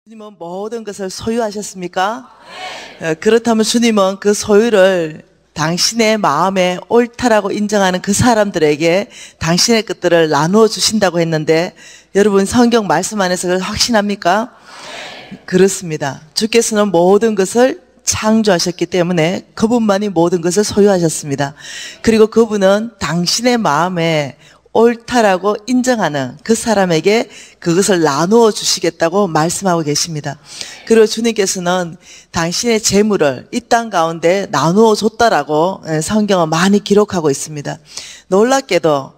주님은 모든 것을 소유하셨습니까? 그렇다면 주님은 그 소유를 당신의 마음에 옳다라고 인정하는 그 사람들에게 당신의 것들을 나누어 주신다고 했는데, 여러분 성경 말씀 안에서 그걸 확신합니까? 그렇습니다. 주께서는 모든 것을 창조하셨기 때문에 그분만이 모든 것을 소유하셨습니다. 그리고 그분은 당신의 마음에 옳다라고 인정하는 그 사람에게 그것을 나누어 주시겠다고 말씀하고 계십니다. 그리고 주님께서는 당신의 재물을 이 땅 가운데 나누어 줬다라고 성경은 많이 기록하고 있습니다. 놀랍게도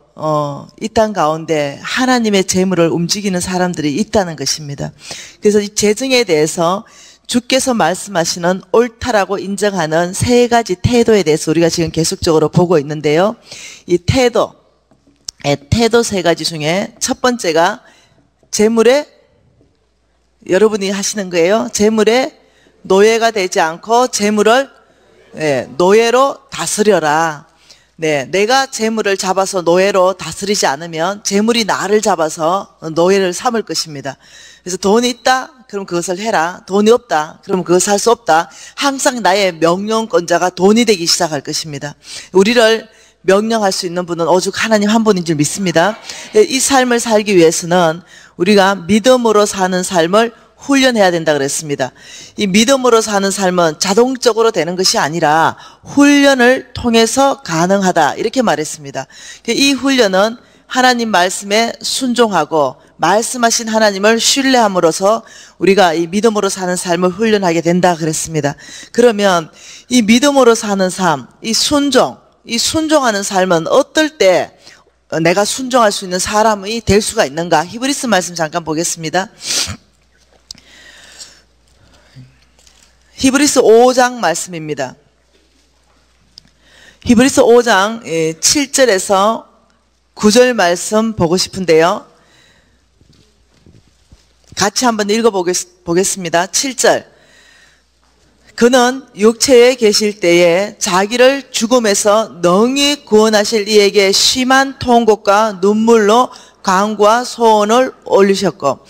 이 땅 가운데 하나님의 재물을 움직이는 사람들이 있다는 것입니다. 그래서 이 재정에 대해서 주께서 말씀하시는 옳다라고 인정하는 세 가지 태도에 대해서 우리가 지금 계속적으로 보고 있는데요. 이 태도 세 가지 중에 첫 번째가 재물에, 여러분이 하시는 거예요. 재물에 노예가 되지 않고 재물을 노예로 다스려라. 내가 재물을 잡아서 노예로 다스리지 않으면 재물이 나를 잡아서 노예를 삼을 것입니다. 그래서 돈이 있다? 그럼 그것을 해라. 돈이 없다? 그럼 그것을 할 수 없다. 항상 나의 명령권자가 돈이 되기 시작할 것입니다. 우리를 명령할 수 있는 분은 오직 하나님 한 분인 줄 믿습니다. 이 삶을 살기 위해서는 우리가 믿음으로 사는 삶을 훈련해야 된다 그랬습니다. 이 믿음으로 사는 삶은 자동적으로 되는 것이 아니라 훈련을 통해서 가능하다, 이렇게 말했습니다. 이 훈련은 하나님 말씀에 순종하고 말씀하신 하나님을 신뢰함으로써 우리가 이 믿음으로 사는 삶을 훈련하게 된다 그랬습니다. 그러면 이 믿음으로 사는 삶, 이 순종하는 삶은 어떨 때 내가 순종할 수 있는 사람이 될 수가 있는가? 히브리서 말씀 잠깐 보겠습니다. 히브리서 5장 말씀입니다. 히브리서 5장 7절에서 9절 말씀 보고 싶은데요. 같이 한번 읽어보겠습니다. 7절. 그는 육체에 계실 때에 자기를 죽음에서 능히 구원하실 이에게 심한 통곡과 눈물로 간구와 소원을 올리셨고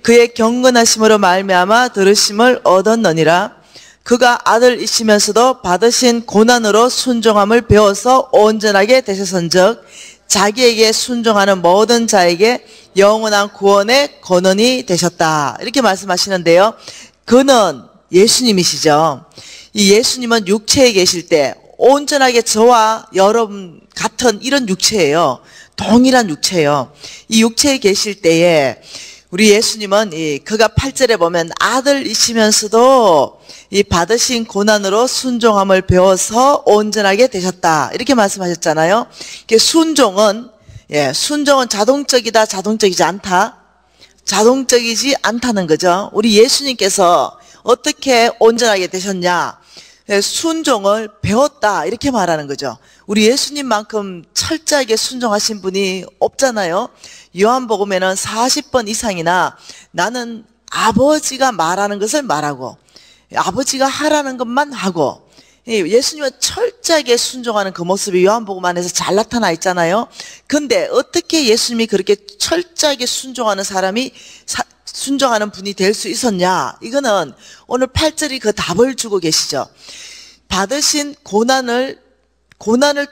그의 경건하심으로 말미암아 들으심을 얻었느니라. 그가 아들이시면서도 받으신 고난으로 순종함을 배워서 온전하게 되셨은즉 자기에게 순종하는 모든 자에게 영원한 구원의 권원이 되셨다, 이렇게 말씀하시는데요. 그는 예수님이시죠. 이 예수님은 육체에 계실 때 온전하게 저와 여러분 같은 이런 육체예요. 동일한 육체예요. 이 육체에 계실 때에 우리 예수님은 그가 8절에 보면 아들이시면서도 이 받으신 고난으로 순종함을 배워서 온전하게 되셨다, 이렇게 말씀하셨잖아요. 순종은 자동적이다, 자동적이지 않다? 자동적이지 않다는 거죠. 우리 예수님께서 어떻게 온전하게 되셨냐? 순종을 배웠다, 이렇게 말하는 거죠. 우리 예수님만큼 철저하게 순종하신 분이 없잖아요. 요한복음에는 40번 이상이나 나는 아버지가 말하는 것을 말하고 아버지가 하라는 것만 하고, 예수님은 철저하게 순종하는 그 모습이 요한복음 안에서 잘 나타나 있잖아요. 근데 어떻게 예수님이 그렇게 철저하게 순종하는 순종하는 분이 될 수 있었냐? 이거는 오늘 8절이 그 답을 주고 계시죠. 받으신 고난을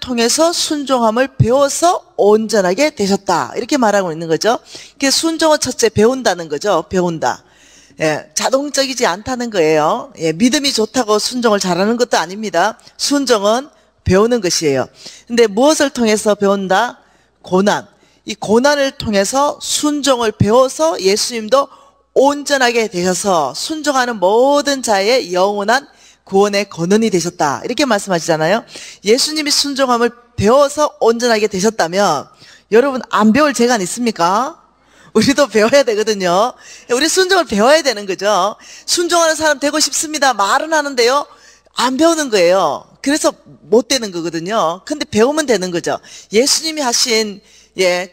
통해서 순종함을 배워서 온전하게 되셨다, 이렇게 말하고 있는 거죠. 순종은 첫째 배운다는 거죠. 배운다. 자동적이지 않다는 거예요. 믿음이 좋다고 순종을 잘하는 것도 아닙니다. 순종은 배우는 것이에요. 근데 무엇을 통해서 배운다? 고난. 이 고난을 통해서 순종을 배워서 예수님도 온전하게 되셔서 순종하는 모든 자의 영원한 구원의 권원이 되셨다, 이렇게 말씀하시잖아요. 예수님이 순종함을 배워서 온전하게 되셨다면 여러분 안 배울 재간 있습니까? 우리도 배워야 되거든요. 우리 순종을 배워야 되는 거죠. 순종하는 사람 되고 싶습니다 말은 하는데요, 안 배우는 거예요. 그래서 못 되는 거거든요. 근데 배우면 되는 거죠. 예수님이 하신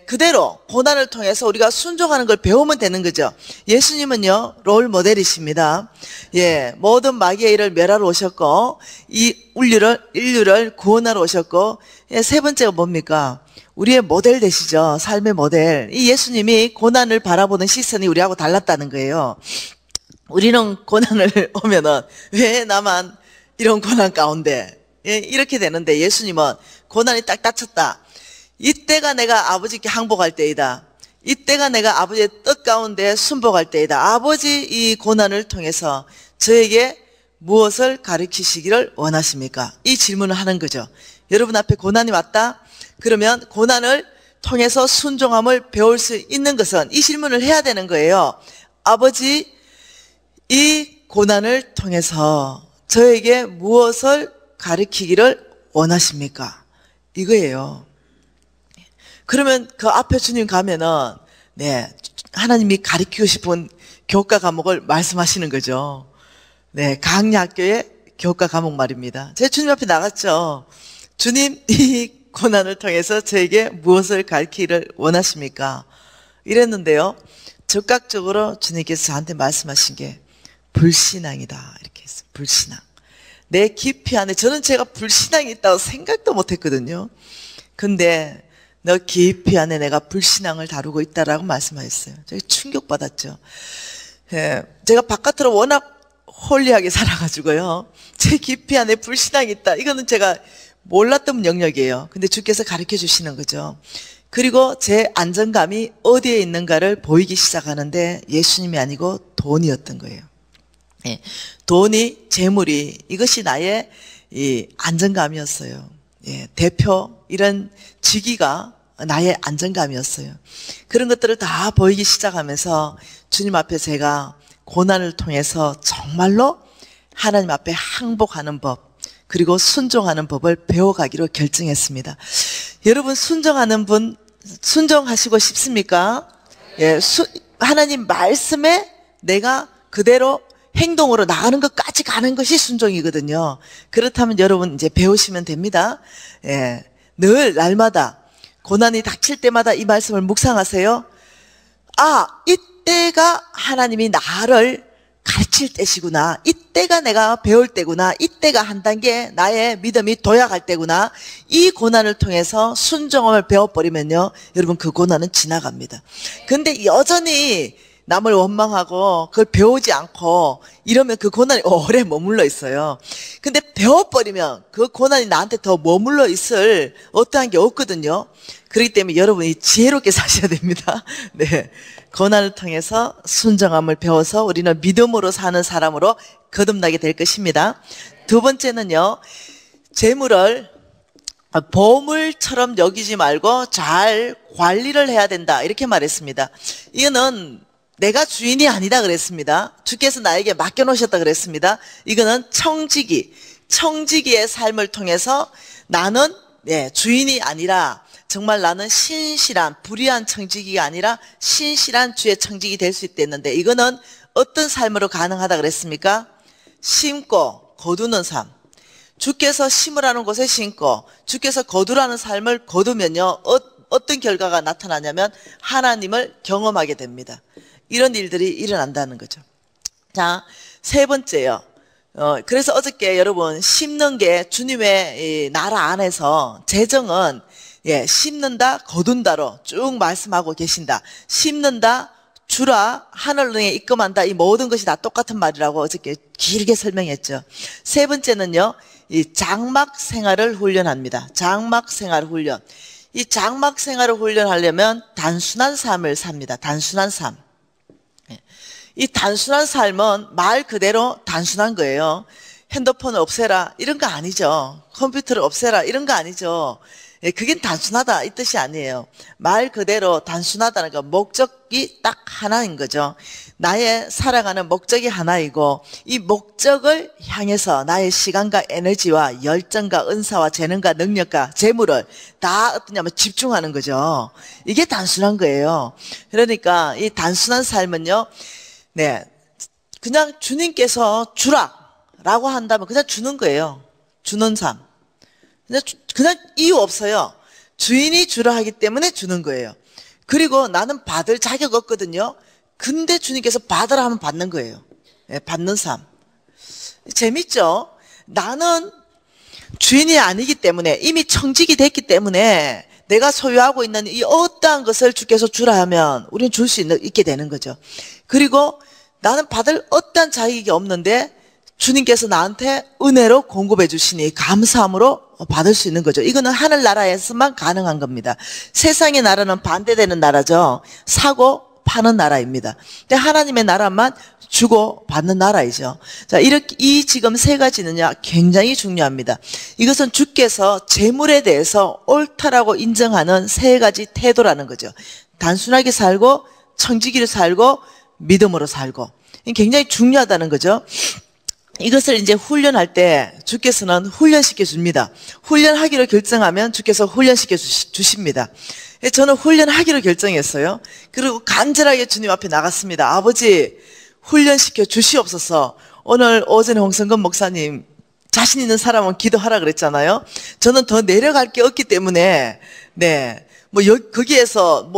그대로 고난을 통해서 우리가 순종하는 걸 배우면 되는 거죠. 예수님은요, 롤 모델이십니다. 모든 마귀의 일을 멸하러 오셨고, 이 인류를 구원하러 오셨고, 세 번째가 뭡니까? 우리의 모델 되시죠. 삶의 모델. 이 예수님이 고난을 바라보는 시선이 우리하고 달랐다는 거예요. 우리는 고난을 오면은 왜 나만 이런 고난 가운데, 예, 이렇게 되는데 예수님은 고난이 딱 닥쳤다. 이때가 내가 아버지께 항복할 때이다. 이때가 내가 아버지의 뜻 가운데 순복할 때이다. 아버지 이 고난을 통해서 저에게 무엇을 가르치시기를 원하십니까? 이 질문을 하는 거죠. 여러분 앞에 고난이 왔다? 그러면 고난을 통해서 순종함을 배울 수 있는 것은 이 질문을 해야 되는 거예요. 아버지, 이 고난을 통해서 저에게 무엇을 가르치기를 원하십니까? 이거예요. 그러면 그 앞에 주님 가면은, 네, 하나님이 가르치고 싶은 교과 과목을 말씀하시는 거죠. 네, 강약교의 교과 과목 말입니다. 제가 주님 앞에 나갔죠. 주님, 이 고난을 통해서 저에게 무엇을 가르치기를 원하십니까? 이랬는데요. 즉각적으로 주님께서 저한테 말씀하신 게 불신앙이다. 이렇게 했어요. 불신앙. 내 깊이 안에, 저는 제가 불신앙이 있다고 생각도 못 했거든요. 근데 너 깊이 안에 내가 불신앙을 다루고 있다라고 말씀하셨어요. 제가 충격받았죠. 예, 제가 바깥으로 워낙 홀리하게 살아가지고요. 제 깊이 안에 불신앙이 있다. 이거는 제가 몰랐던 영역이에요. 근데 주께서 가르쳐 주시는 거죠. 그리고 제 안정감이 어디에 있는가를 보이기 시작하는데 예수님이 아니고 돈이었던 거예요. 예, 돈이, 재물이, 이것이 나의 이 안정감이었어요. 예, 대표, 이런 직위가 나의 안정감이었어요. 그런 것들을 다 보이기 시작하면서 주님 앞에 제가 고난을 통해서 정말로 하나님 앞에 항복하는 법, 그리고 순종하는 법을 배워가기로 결정했습니다. 여러분, 순종하시고 싶습니까? 예, 하나님 말씀에 내가 그대로 행동으로 나가는 것까지 가는 것이 순종이거든요. 그렇다면 여러분 이제 배우시면 됩니다. 예, 늘 날마다 고난이 닥칠 때마다 이 말씀을 묵상하세요. 아, 이때가 하나님이 나를 가르칠 때시구나. 이때가 내가 배울 때구나. 이때가 한 단계 나의 믿음이 도약할 때구나. 이 고난을 통해서 순종을 배워버리면요, 여러분 그 고난은 지나갑니다. 근데 여전히 남을 원망하고 그걸 배우지 않고 이러면 그 고난이 오래 머물러 있어요. 근데 배워버리면 그 고난이 나한테 더 머물러 있을 어떠한 게 없거든요. 그렇기 때문에 여러분이 지혜롭게 사셔야 됩니다. 네, 고난을 통해서 순정함을 배워서 우리는 믿음으로 사는 사람으로 거듭나게 될 것입니다. 두 번째는요, 재물을 보물처럼 여기지 말고 잘 관리를 해야 된다, 이렇게 말했습니다. 이거는 내가 주인이 아니다 그랬습니다. 주께서 나에게 맡겨놓으셨다 그랬습니다. 이거는 청지기의 삶을 통해서 나는 주인이 아니라 정말 나는 신실한, 불의한 청지기가 아니라 신실한 주의 청지기 될 수 있댔는데, 이거는 어떤 삶으로 가능하다 그랬습니까? 심고 거두는 삶. 주께서 심으라는 곳에 심고 주께서 거두라는 삶을 거두면요, 어떤 결과가 나타나냐면 하나님을 경험하게 됩니다. 이런 일들이 일어난다는 거죠. 자, 세 번째요. 그래서 어저께 여러분, 심는 게 주님의 이 나라 안에서 재정은 심는다, 거둔다로 쭉 말씀하고 계신다. 심는다, 주라, 하늘능에 입금한다. 이 모든 것이 다 똑같은 말이라고 어저께 길게 설명했죠. 세 번째는요, 이 장막 생활을 훈련합니다. 장막 생활 훈련. 이 장막 생활을 훈련하려면 단순한 삶을 삽니다. 단순한 삶. 이 단순한 삶은 말 그대로 단순한 거예요. 핸드폰을 없애라, 이런 거 아니죠. 컴퓨터를 없애라, 이런 거 아니죠. 그게 단순하다, 이 뜻이 아니에요. 말 그대로 단순하다는 건 목적이 딱 하나인 거죠. 나의 살아가는 목적이 하나이고, 이 목적을 향해서 나의 시간과 에너지와 열정과 은사와 재능과 능력과 재물을 다 어떠냐면 집중하는 거죠. 이게 단순한 거예요. 그러니까 이 단순한 삶은요, 그냥 주님께서 주라라고 한다면 그냥 주는 거예요. 주는 삶. 그냥 이유 없어요. 주인이 주라 하기 때문에 주는 거예요. 그리고 나는 받을 자격 없거든요. 근데 주님께서 받으라 하면 받는 거예요. 받는 삶. 재밌죠? 나는 주인이 아니기 때문에, 이미 청직이 됐기 때문에 내가 소유하고 있는 이 어떠한 것을 주께서 주라 하면 우리는 줄 수 있게 되는 거죠. 그리고 나는 받을 어떠한 자격이 없는데 주님께서 나한테 은혜로 공급해 주시니 감사함으로 받을 수 있는 거죠. 이거는 하늘나라에서만 가능한 겁니다. 세상의 나라는 반대되는 나라죠. 사고 파는 나라입니다. 근데 하나님의 나라만 주고 받는 나라이죠. 자, 이렇게 이 지금 세 가지는요 굉장히 중요합니다. 이것은 주께서 재물에 대해서 옳다라고 인정하는 세 가지 태도라는 거죠. 단순하게 살고 청지기로 살고 믿음으로 살고 굉장히 중요하다는 거죠. 이것을 이제 훈련할 때 주께서는 훈련시켜 줍니다. 훈련하기로 결정하면 주께서 훈련시켜 주십니다. 저는 훈련하기로 결정했어요. 그리고 간절하게 주님 앞에 나갔습니다. 아버지, 훈련시켜 주시옵소서. 오늘 오전에 홍성근 목사님 자신 있는 사람은 기도하라 그랬잖아요. 저는 더 내려갈 게 없기 때문에 거기에서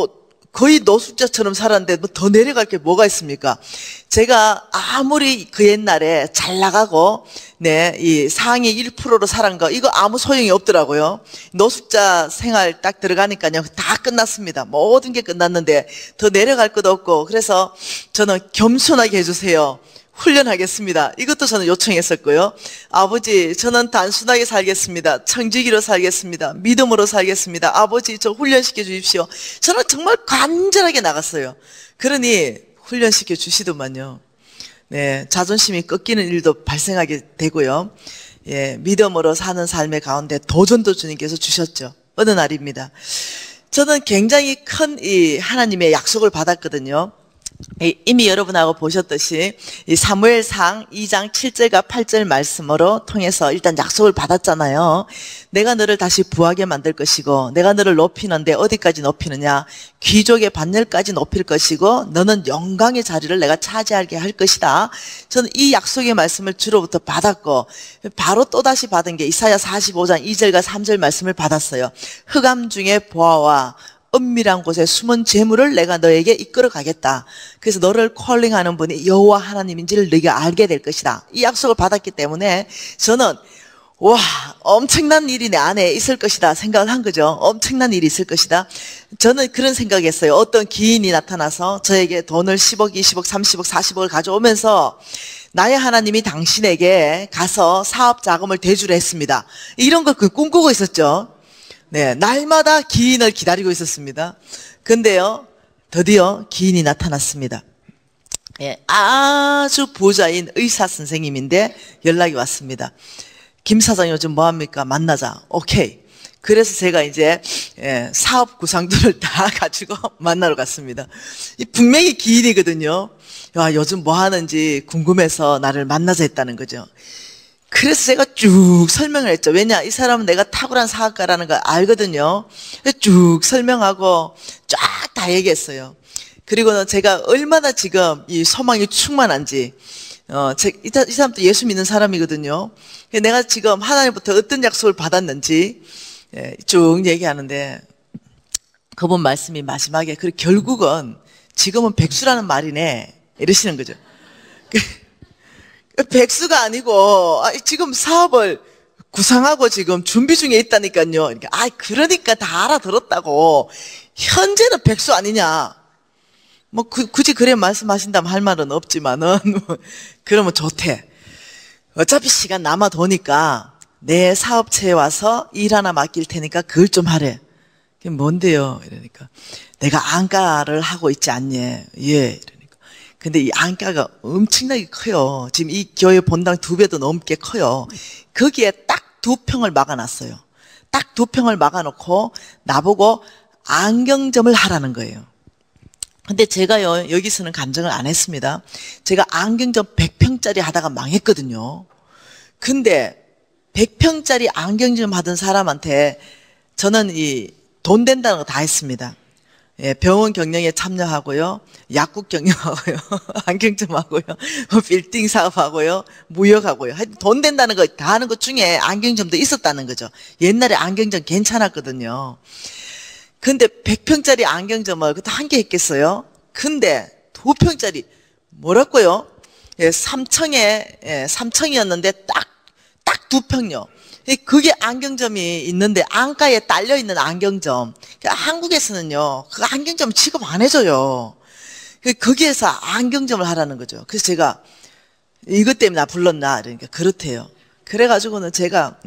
거의 노숙자처럼 살았는데 더 내려갈 게 뭐가 있습니까? 제가 아무리 그 옛날에 잘 나가고 이 상위 1%로 살은 거 이거 아무 소용이 없더라고요. 노숙자 생활 딱 들어가니까요 다 끝났습니다. 모든 게 끝났는데 더 내려갈 것도 없고, 그래서 저는 겸손하게 해주세요. 훈련하겠습니다. 이것도 저는 요청했었고요. 아버지, 저는 단순하게 살겠습니다. 청지기로 살겠습니다. 믿음으로 살겠습니다. 아버지, 저 훈련시켜 주십시오. 저는 정말 간절하게 나갔어요. 그러니 훈련시켜 주시더만요. 자존심이 꺾이는 일도 발생하게 되고요. 믿음으로 사는 삶의 가운데 도전도 주님께서 주셨죠. 어느 날입니다. 저는 굉장히 큰 이 하나님의 약속을 받았거든요. 이미 여러분하고 보셨듯이 이 사무엘상 2장 7절과 8절 말씀으로 통해서 일단 약속을 받았잖아요. 내가 너를 다시 부하게 만들 것이고 내가 너를 높이는데 어디까지 높이느냐, 귀족의 반열까지 높일 것이고 너는 영광의 자리를 내가 차지하게 할 것이다. 저는 이 약속의 말씀을 주로부터 받았고 바로 또다시 받은 게 이사야 45장 2절과 3절 말씀을 받았어요. 흑암 중에 보아와 은밀한 곳에 숨은 재물을 내가 너에게 이끌어 가겠다. 그래서 너를 콜링하는 분이 여호와 하나님인지를 네가 알게 될 것이다. 이 약속을 받았기 때문에 저는 엄청난 일이 내 안에 있을 것이다 생각을 한 거죠. 엄청난 일이 있을 것이다. 저는 그런 생각했어요. 어떤 기인이 나타나서 저에게 돈을 10억, 20억, 30억, 40억을 가져오면서 나의 하나님이 당신에게 가서 사업 자금을 대주려 했습니다. 이런 걸 꿈꾸고 있었죠. 날마다 기인을 기다리고 있었습니다. 근데요, 드디어 기인이 나타났습니다. 아주 부자인 의사 선생님인데 연락이 왔습니다. 김 사장 요즘 뭐합니까? 만나자. 오케이. 그래서 제가 이제 사업 구상들을 다 가지고 만나러 갔습니다. 분명히 기인이거든요. 요즘 뭐 하는지 궁금해서 나를 만나자 했다는 거죠. 그래서 제가 쭉 설명을 했죠. 왜냐, 이 사람은 내가 탁월한 사업가라는 걸 알거든요. 쭉 설명하고 쫙 다 얘기했어요. 그리고는 제가 얼마나 지금 이 소망이 충만한지, 이 사람도 예수 믿는 사람이거든요. 내가 지금 하나님부터 어떤 약속을 받았는지 쭉 얘기하는데 그분 말씀이 마지막에 결국은 지금은 백수라는 말이네 이러시는 거죠. 백수가 아니고 지금 사업을 구상하고 지금 준비 중에 있다니까요. 그러니까 다 알아들었다고. 현재는 백수 아니냐. 굳이 그래 말씀하신다면 할 말은 없지만은 그러면 좋대. 어차피 시간 남아 도니까 내 사업체에 와서 일 하나 맡길 테니까 그걸 좀 하래. 그게 뭔데요? 이러니까 내가 안가를 하고 있지 않니? 예. 근데 이 안가가 엄청나게 커요. 지금 이 교회 본당 2배도 넘게 커요. 거기에 딱 2평을 막아놨어요. 딱 2평을 막아놓고 나보고 안경점을 하라는 거예요. 근데 제가요, 여기서는 간증을 안 했습니다. 제가 안경점 100평짜리 하다가 망했거든요. 근데 100평짜리 안경점 하던 사람한테 저는 돈 된다는 거 다 했습니다. 병원 경영에 참여하고요, 약국 경영하고요, 안경점 하고요, 빌딩 사업하고요, 무역하고요. 돈 된다는 거 다 하는 것 중에 안경점도 있었다는 거죠. 옛날에 안경점 괜찮았거든요. 근데 100평짜리 안경점을 그때 한 개 했겠어요? 근데 2평짜리 뭐랄까요? 3층이었는데 딱 2평요. 그게 안경점이 있는데 안가에 딸려있는 안경점. 한국에서는요, 그 안경점 취급 안 해줘요. 거기에서 안경점을 하라는 거죠. 그래서 제가 이것 때문에 나 불렀나? 그러니까 그렇대요. 그래가지고는 제가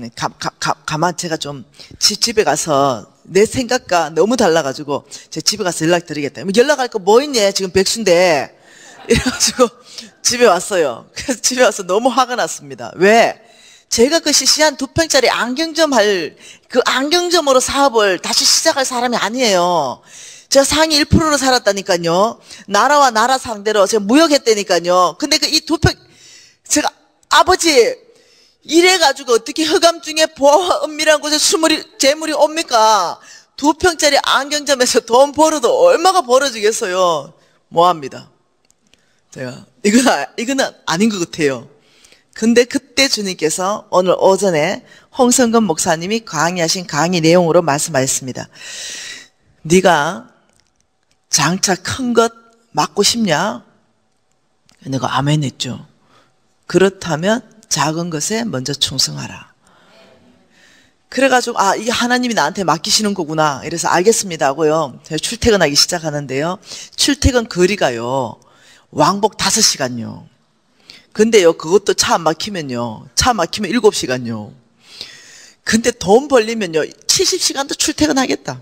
가만 제가 좀 집에 가서 내 생각과 너무 달라가지고 제 집에 가서 연락드리겠다. 연락할 거 뭐 있니? 지금 백수인데. 이래가지고 집에 왔어요. 그래서 집에 와서 너무 화가 났습니다. 왜? 제가 그 시시한 2평짜리 안경점 그 안경점으로 사업을 다시 시작할 사람이 아니에요. 제가 상위 1%로 살았다니까요. 나라와 나라 상대로 제가 무역했다니까요. 근데 그 이 2평, 제가 아버지, 이래가지고 어떻게 허감중에 보호와 은밀한 곳에 재물이 옵니까? 2평짜리 안경점에서 돈 벌어도 얼마가 벌어지겠어요? 뭐합니다. 제가, 이거는 아닌 것 같아요. 근데 그때 주님께서 오늘 오전에 홍성근 목사님이 강의하신 강의 내용으로 말씀하셨습니다. 네가 장차 큰 것 맡고 싶냐? 내가 아멘 했죠. 그렇다면 작은 것에 먼저 충성하라. 그래가지고 이게 하나님이 나한테 맡기시는 거구나. 이래서 알겠습니다 하고요. 제가 출퇴근하기 시작하는데요. 출퇴근 거리가요. 왕복 5시간요. 근데요, 그것도 차 안 막히면요. 차 막히면 7시간요. 근데 돈 벌리면요. 70시간도 출퇴근하겠다.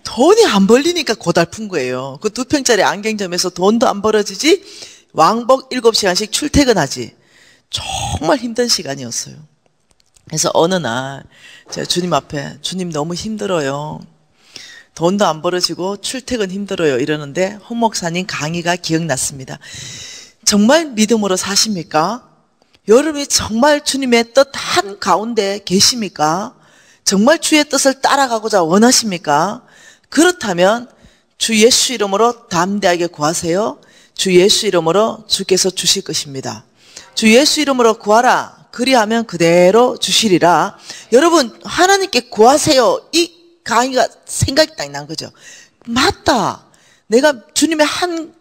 돈이 안 벌리니까 고달픈 거예요. 그 2평짜리 안경점에서 돈도 안 벌어지지, 왕복 7시간씩 출퇴근하지. 정말 힘든 시간이었어요. 그래서 어느 날 제가 주님 앞에, 주님 너무 힘들어요. 돈도 안 벌어지고 출퇴근 힘들어요. 이러는데 홍 목사님 강의가 기억났습니다. 정말 믿음으로 사십니까? 여러분이 정말 주님의 뜻 한가운데 계십니까? 정말 주의 뜻을 따라가고자 원하십니까? 그렇다면 주 예수 이름으로 담대하게 구하세요. 주 예수 이름으로 주께서 주실 것입니다. 주 예수 이름으로 구하라. 그리하면 그대로 주시리라. 여러분, 하나님께 구하세요. 이 강의가 생각이 딱 난 거죠. 맞다. 내가 주님의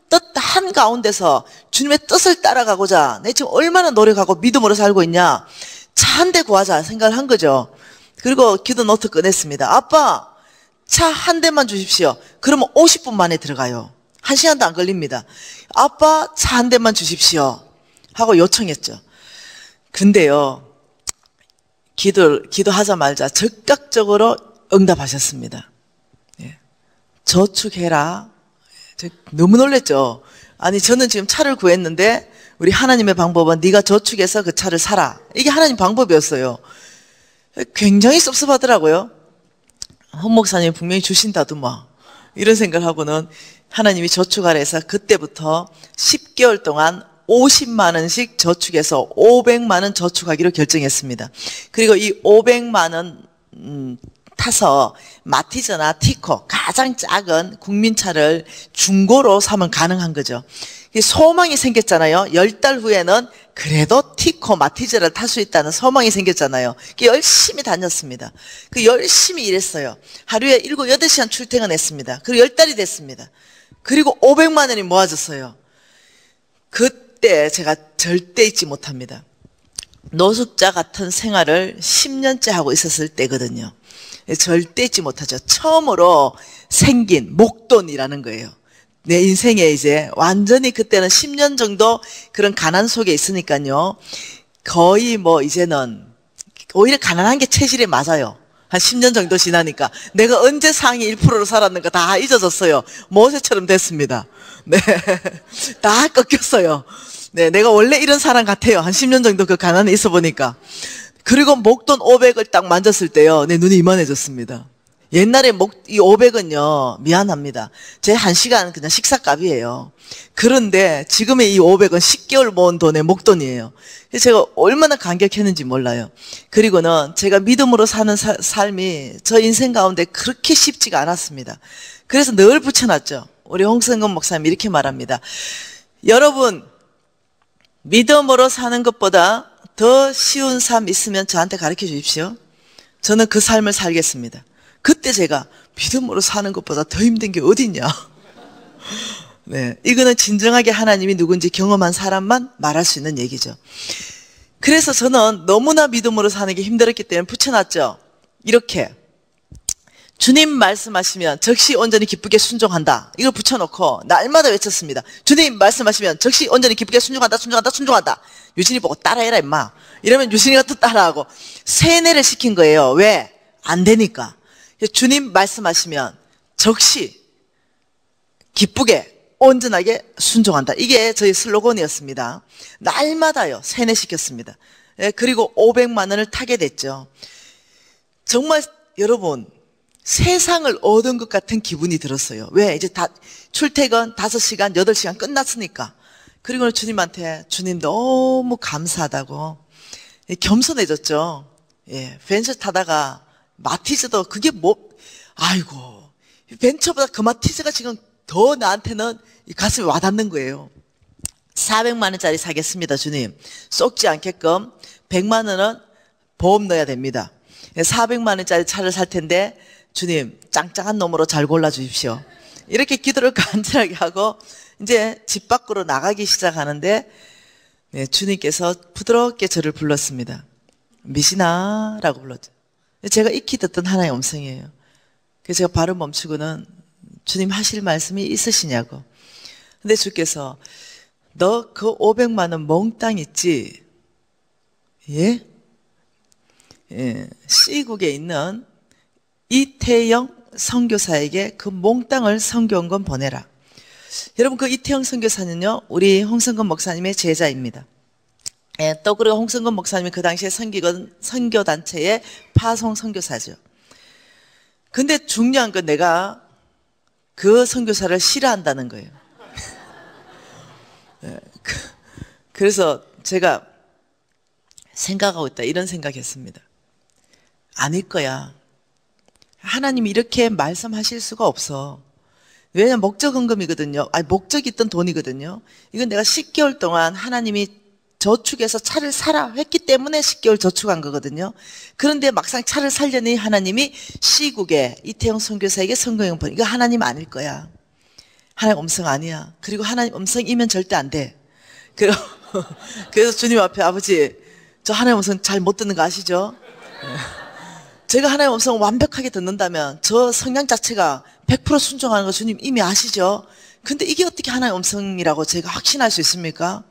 뜻 한가운데서 주님의 뜻을 따라가고자 내 지금 얼마나 노력하고 믿음으로 살고 있냐. 차 한 대 구하자 생각을 한 거죠. 그리고 기도 노트 꺼냈습니다. 아빠, 차 한 대만 주십시오. 그러면 50분 만에 들어가요. 1시간도 안 걸립니다. 아빠, 차 한 대만 주십시오. 하고 요청했죠. 근데요, 기도하자마자 즉각적으로 응답하셨습니다. 예. 저축해라. 너무 놀랬죠. 아니, 저는 지금 차를 구했는데 우리 하나님의 방법은 네가 저축해서 그 차를 사라. 이게 하나님 방법이었어요. 굉장히 섭섭하더라고요. 홍 목사님 분명히 주신다더만. 이런 생각을 하고는 하나님이 저축하라 해서 그때부터 10개월 동안 50만 원씩 저축해서 500만 원 저축하기로 결정했습니다. 그리고 이 500만 원 타서 마티즈나 티코 가장 작은 국민차를 중고로 사면 가능한 거죠. 소망이 생겼잖아요. 10달 후에는 그래도 티코 마티즈를 탈 수 있다는 소망이 생겼잖아요. 열심히 다녔습니다. 열심히 일했어요. 하루에 7, 8시간 출퇴근했습니다. 그리고 10달이 됐습니다. 그리고 500만 원이 모아졌어요. 그때 제가 절대 잊지 못합니다. 노숙자 같은 생활을 10년째 하고 있었을 때거든요. 절대 잊지 못하죠. 처음으로 생긴 목돈이라는 거예요. 내 인생에 이제 완전히 그때는 10년 정도 그런 가난 속에 있으니까요. 거의 이제는 오히려 가난한 게 체질에 맞아요. 한 10년 정도 지나니까 내가 언제 상위 1%로 살았는가 다 잊어졌어요. 모세처럼 됐습니다. 네. 다 꺾였어요. 네. 내가 원래 이런 사람 같아요. 한 10년 정도 그 가난에 있어 보니까. 그리고 목돈 500을 딱 만졌을 때요. 내 눈이 이만해졌습니다. 옛날에 이 500은요. 미안합니다. 제 1시간 그냥 식사값이에요. 그런데 지금의 이 500은 10개월 모은 돈의 목돈이에요. 그래서 제가 얼마나 감격했는지 몰라요. 그리고는 제가 믿음으로 사는 삶이 저 인생 가운데 그렇게 쉽지가 않았습니다. 그래서 늘 붙여놨죠. 우리 홍성근 목사님이 이렇게 말합니다. 여러분, 믿음으로 사는 것보다 더 쉬운 삶 있으면 저한테 가르쳐 주십시오. 저는 그 삶을 살겠습니다. 그때 제가 믿음으로 사는 것보다 더 힘든 게 어딨냐. 네, 이거는 진정하게 하나님이 누군지 경험한 사람만 말할 수 있는 얘기죠. 그래서 저는 너무나 믿음으로 사는 게 힘들었기 때문에 붙여놨죠. 이렇게 주님 말씀하시면 적시 온전히 기쁘게 순종한다. 이걸 붙여놓고 날마다 외쳤습니다. 주님 말씀하시면 적시 온전히 기쁘게 순종한다, 순종한다, 순종한다. 유진이 보고 따라해라 임마. 이러면 유진이가 또 따라하고 세뇌를 시킨 거예요. 왜? 안 되니까. 주님 말씀하시면 적시 기쁘게 온전하게 순종한다. 이게 저희 슬로건이었습니다. 날마다요 세뇌시켰습니다. 그리고 500만 원을 타게 됐죠. 정말 여러분 세상을 얻은 것 같은 기분이 들었어요. 왜? 이제 다 출퇴근 5시간, 8시간 끝났으니까. 그리고 주님한테 주님 너무 감사하다고 겸손해졌죠. 예, 벤츠 타다가 마티즈도 그게 뭐, 아이고, 벤츠보다 그 마티즈가 지금 더 나한테는 가슴에 와닿는 거예요. 400만 원짜리 사겠습니다, 주님. 쏙지 않게끔 100만 원은 보험 넣어야 됩니다. 400만 원짜리 차를 살 텐데 주님 짱짱한 놈으로 잘 골라주십시오. 이렇게 기도를 간절하게 하고 이제 집 밖으로 나가기 시작하는데 주님께서 부드럽게 저를 불렀습니다. 미신아라고 불렀죠. 제가 익히 듣던 하나의 음성이에요. 그래서 제가 발을 멈추고는 주님 하실 말씀이 있으시냐고. 근데 주께서 너 그 500만 원 몽땅 있지? 예? 예, C국에 있는 이태영 선교사에게 그 몽땅을 선교원금 보내라. 여러분 그 이태영 선교사는요 우리 홍성근 목사님의 제자입니다. 예, 또 그리고 홍성근 목사님이 그 당시에 선교단체의 파송 선교사죠. 근데 중요한 건 내가 그 선교사를 싫어한다는 거예요. 예, 그래서 제가 생각하고 있다 이런 생각했습니다. 아닐 거야. 하나님이 이렇게 말씀하실 수가 없어. 왜냐면 목적헌금이거든요. 아니 목적이 있던 돈이거든요. 이건 내가 10개월 동안 하나님이 저축해서 차를 사라 했기 때문에 10개월 저축한 거거든요. 그런데 막상 차를 살려니 하나님이 C국에 이태영 선교사에게 선거용 번 이거 하나님 아닐 거야. 하나님 음성 아니야. 그리고 하나님 음성이면 절대 안 돼. 그래서 주님 앞에 아버지 저 하나님 음성 잘 못 듣는 거 아시죠? 제가 하나님 음성을 완벽하게 듣는다면 저 성향 자체가 100% 순종하는 거 주님 이미 아시죠? 근데 이게 어떻게 하나님 음성이라고 제가 확신할 수 있습니까?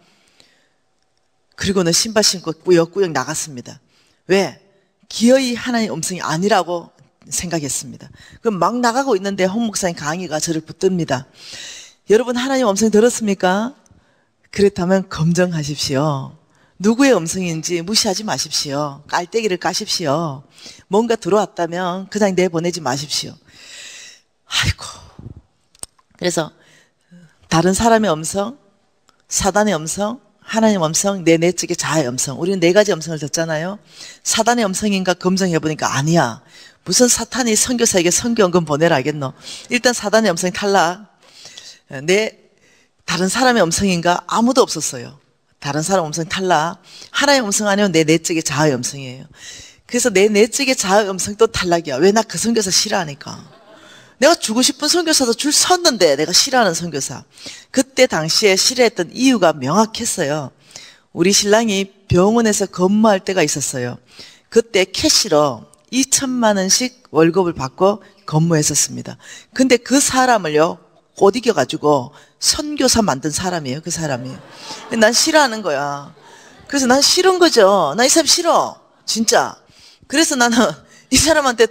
그리고는 신발 신고 꾸역꾸역 나갔습니다. 왜? 기어이 하나님 음성이 아니라고 생각했습니다. 그럼 막 나가고 있는데 홍 목사님 강의가 저를 붙듭니다. 여러분 하나님 음성 들었습니까? 그렇다면 검증하십시오. 누구의 음성인지 무시하지 마십시오. 깔때기를 까십시오. 뭔가 들어왔다면 그냥 내보내지 마십시오. 아이고. 그래서 다른 사람의 음성, 사단의 음성, 하나님의 음성, 내 내적의 자아의 음성. 우리는 4가지 음성을 듣잖아요. 사단의 음성인가 검증해보니까 아니야. 무슨 사탄이 선교사에게 선교원금 보내라 하겠노. 일단 사단의 음성이 탈락. 다른 사람의 음성인가? 아무도 없었어요. 다른 사람 음성 탈락. 하나의 음성 아니면 내 내적의 자아의 음성이에요. 그래서 내 내적의 자아의 음성도 탈락이야. 왜? 나 그 선교사 싫어하니까. 내가 주고 싶은 선교사도 줄 섰는데 내가 싫어하는 선교사. 그때 당시에 싫어했던 이유가 명확했어요. 우리 신랑이 병원에서 근무할 때가 있었어요. 그때 캐시로 2천만 원씩 월급을 받고 근무했었습니다. 근데 그 사람을요 못 이겨가지고 선교사 만든 사람이에요. 그 사람이. 난 싫어하는 거야. 그래서 난 싫은 거죠. 나 이 사람 싫어. 진짜. 그래서 나는 이 사람한테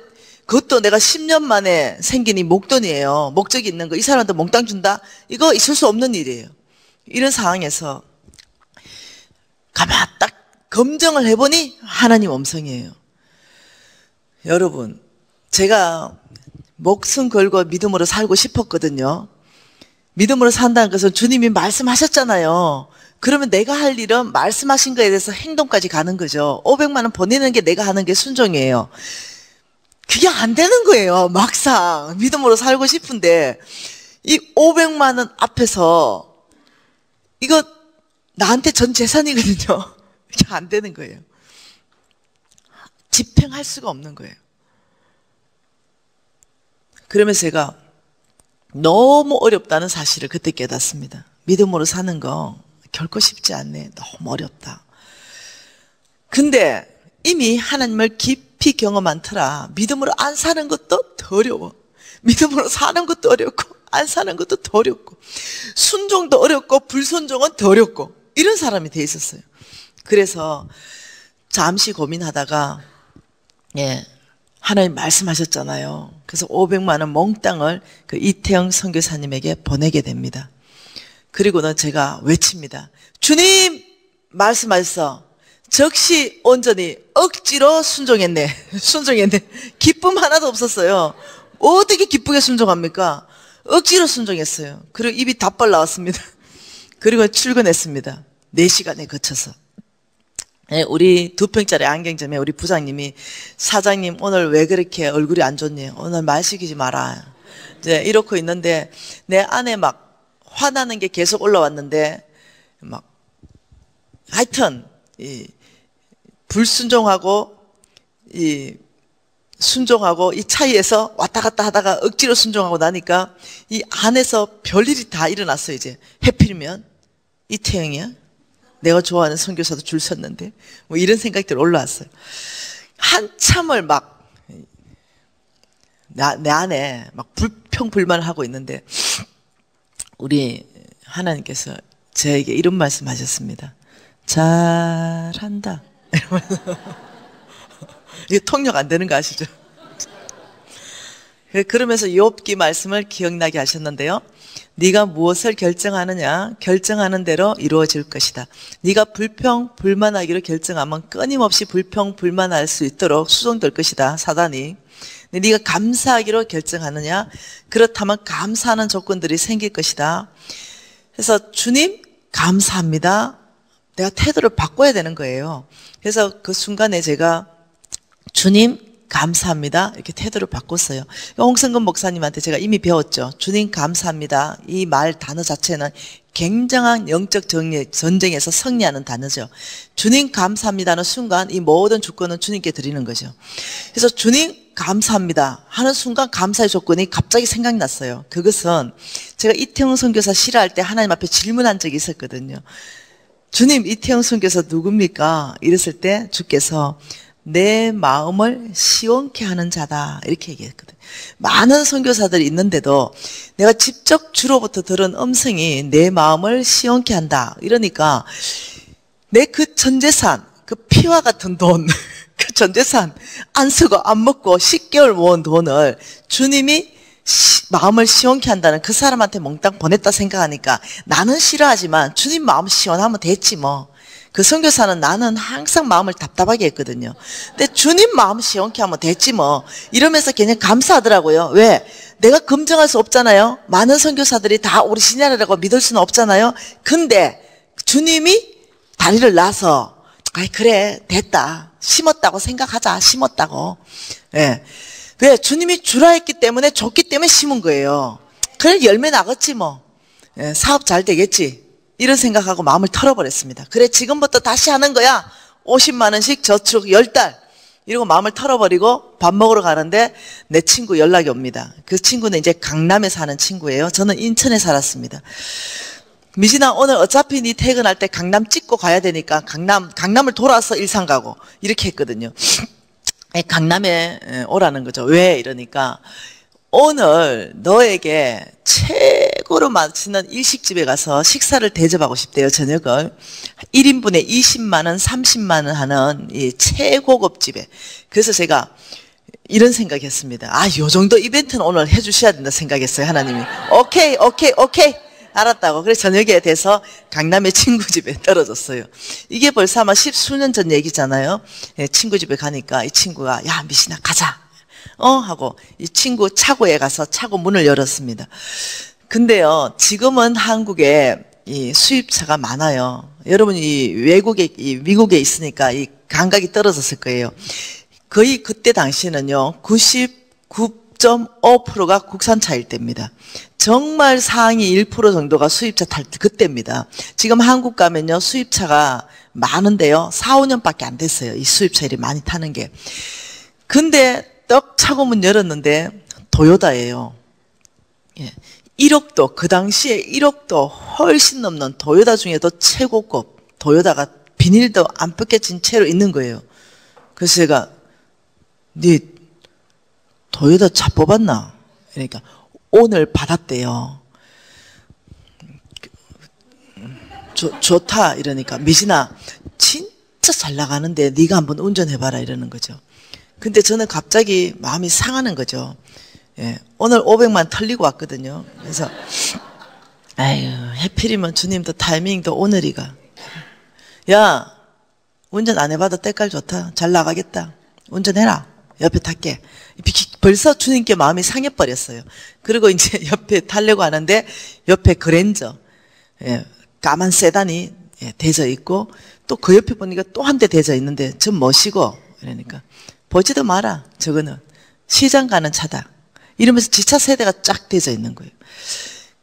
그것도 내가 10년 만에 생긴 이 목돈이에요. 목적이 있는 거. 이 사람한테 몽땅 준다? 이거 있을 수 없는 일이에요. 이런 상황에서 가만 딱 검증을 해보니 하나님 음성이에요. 여러분, 제가 목숨 걸고 믿음으로 살고 싶었거든요. 믿음으로 산다는 것은 주님이 말씀하셨잖아요. 그러면 내가 할 일은 말씀하신 거에 대해서 행동까지 가는 거죠. 500만 원 보내는 게 내가 하는 게 순종이에요. 그게 안 되는 거예요. 막상 믿음으로 살고 싶은데 이 500만 원 앞에서 이거 나한테 전 재산이거든요. 이게 안 되는 거예요. 집행할 수가 없는 거예요. 그러면서 제가 너무 어렵다는 사실을 그때 깨닫습니다. 믿음으로 사는 거 결코 쉽지 않네. 너무 어렵다. 근데 이미 하나님을 깊이 경험한 터라 믿음으로 안 사는 것도 더 더 어려워. 믿음으로 사는 것도 어렵고 안 사는 것도 더 어렵고 순종도 어렵고 불순종은 더 어렵고 이런 사람이 돼 있었어요. 그래서 잠시 고민하다가 하나님 말씀하셨잖아요. 그래서 500만 원 몽땅을 그 이태영 선교사님에게 보내게 됩니다. 그리고는 제가 외칩니다. 주님 말씀하셔서 적시 온전히 억지로 순종했네. 순종했네. 기쁨 하나도 없었어요. 어떻게 기쁘게 순종합니까? 억지로 순종했어요. 그리고 입이 다 벌나왔습니다. 그리고 출근했습니다. 4시간에 거쳐서. 우리 2평짜리 안경점에 우리 부장님이 사장님 오늘 왜 그렇게 얼굴이 안 좋니? 오늘 말 시키지 마라. 이제 이러고 있는데 내 안에 막 화나는 게 계속 올라왔는데 막 하여튼 이 불순종하고 이 순종하고 이 차이에서 왔다 갔다 하다가 억지로 순종하고 나니까 이 안에서 별일이 다 일어났어요. 이제 해필이면 이태영이야? 내가 좋아하는 선교사도 줄 섰는데 뭐 이런 생각들이 올라왔어요. 한참을 막 내 안에 막 불평불만을 하고 있는데 우리 하나님께서 저에게 이런 말씀하셨습니다. 잘한다. 이게 통역 안 되는 거 아시죠? 그러면서 욥기 말씀을 기억나게 하셨는데요. 네가 무엇을 결정하느냐 결정하는 대로 이루어질 것이다. 네가 불평불만하기로 결정하면 끊임없이 불평불만할 수 있도록 수정될 것이다. 사단이. 근데 네가 감사하기로 결정하느냐 그렇다면 감사하는 조건들이 생길 것이다. 그래서 주님 감사합니다. 내가 태도를 바꿔야 되는 거예요. 그래서 그 순간에 제가 주님 감사합니다 이렇게 태도를 바꿨어요. 홍성근 목사님한테 제가 이미 배웠죠. 주님 감사합니다. 이 말 단어 자체는 굉장한 영적 전쟁에서 승리하는 단어죠. 주님 감사합니다는 순간 이 모든 주권은 주님께 드리는 거죠. 그래서 주님 감사합니다 하는 순간 감사의 조건이 갑자기 생각났어요. 그것은 제가 이태영 선교사 싫어할 때 하나님 앞에 질문한 적이 있었거든요. 주님 이태영 선교사 누굽니까? 이랬을 때 주께서 내 마음을 시원케 하는 자다 이렇게 얘기했거든요. 많은 선교사들이 있는데도 내가 직접 주로부터 들은 음성이 내 마음을 시원케 한다 이러니까 내 그 전재산 그 피와 같은 돈 그 전재산 안 쓰고 안 먹고 10개월 모은 돈을 주님이 마음을 시원케 한다는 그 사람한테 몽땅 보냈다 생각하니까 나는 싫어하지만 주님 마음 시원하면 됐지 뭐. 그 선교사는 나는 항상 마음을 답답하게 했거든요. 근데 주님 마음 시원케 하면 됐지 뭐. 이러면서 그냥 감사하더라고요. 왜? 내가 검증할 수 없잖아요. 많은 선교사들이 다 오리지널이라고 믿을 수는 없잖아요. 근데 주님이 다리를 놔서 아이 그래 됐다. 심었다고 생각하자. 심었다고. 예. 왜? 주님이 주라 했기 때문에 줬기 때문에 심은 거예요. 그래 열매 나겠지 뭐. 예, 사업 잘 되겠지. 이런 생각하고 마음을 털어버렸습니다. 그래 지금부터 다시 하는 거야. 50만 원씩 저축 10달. 이러고 마음을 털어버리고 밥 먹으러 가는데 내 친구 연락이 옵니다. 그 친구는 이제 강남에 사는 친구예요. 저는 인천에 살았습니다. 미진아 오늘 어차피 네 퇴근할 때 강남 찍고 가야 되니까 강남을 돌아서 일산 가고 이렇게 했거든요. 강남에 오라는 거죠. 왜? 이러니까 오늘 너에게 최고로 맛있는 일식집에 가서 식사를 대접하고 싶대요. 저녁을 1인분에 20만 원 30만 원 하는 이 최고급 집에. 그래서 제가 이런 생각했습니다. 아, 요 정도 이벤트는 오늘 해주셔야 된다 생각했어요. 하나님이 오케이 알았다고. 그래서 저녁에 돼서 강남의 친구 집에 떨어졌어요. 이게 벌써 아마 10수년 전 얘기잖아요. 친구 집에 가니까 이 친구가 야 미신아 가자 하고 이 친구 차고에 가서 차고 문을 열었습니다. 근데요 지금은 한국에 이 수입차가 많아요. 여러분이 미국에 있으니까 이 감각이 떨어졌을 거예요. 거의 그때 당시에는요 99.5%가 국산차일 때입니다. 정말 상위 1% 정도가 수입차 탈 때 그때입니다. 지금 한국 가면요 수입차가 많은데요 4, 5년밖에 안 됐어요. 이 수입차들이 많이 타는 게. 근데 떡 차고 문 열었는데 도요다예요. 예. 1억도 그 당시에 1억도 훨씬 넘는 도요다 중에도 최고급 도요다가 비닐도 안 벗겨진 채로 있는 거예요. 그래서 제가 네 도요타 차 뽑았나? 그러니까 오늘 받았대요. 좋다 이러니까 미진아 진짜 잘 나가는데 네가 한번 운전해봐라 이러는 거죠. 근데 저는 갑자기 마음이 상하는 거죠. 예, 오늘 500만 털리고 왔거든요. 그래서 아유 해필이면 주님도 타이밍도 오늘이가. 야 운전 안 해봐도 때깔 좋다. 잘 나가겠다. 운전해라. 옆에 탈게. 벌써 주님께 마음이 상해버렸어요. 그리고 이제 옆에 타려고 하는데 옆에 그랜저 예, 까만 세단이 대져 있고 또 그 옆에 보니까 또 한 대 대져 있는데 전 멋이고 이러니까 보지도 마라. 저거는 시장 가는 차다. 이러면서 지차 세대가 쫙 대져 있는 거예요.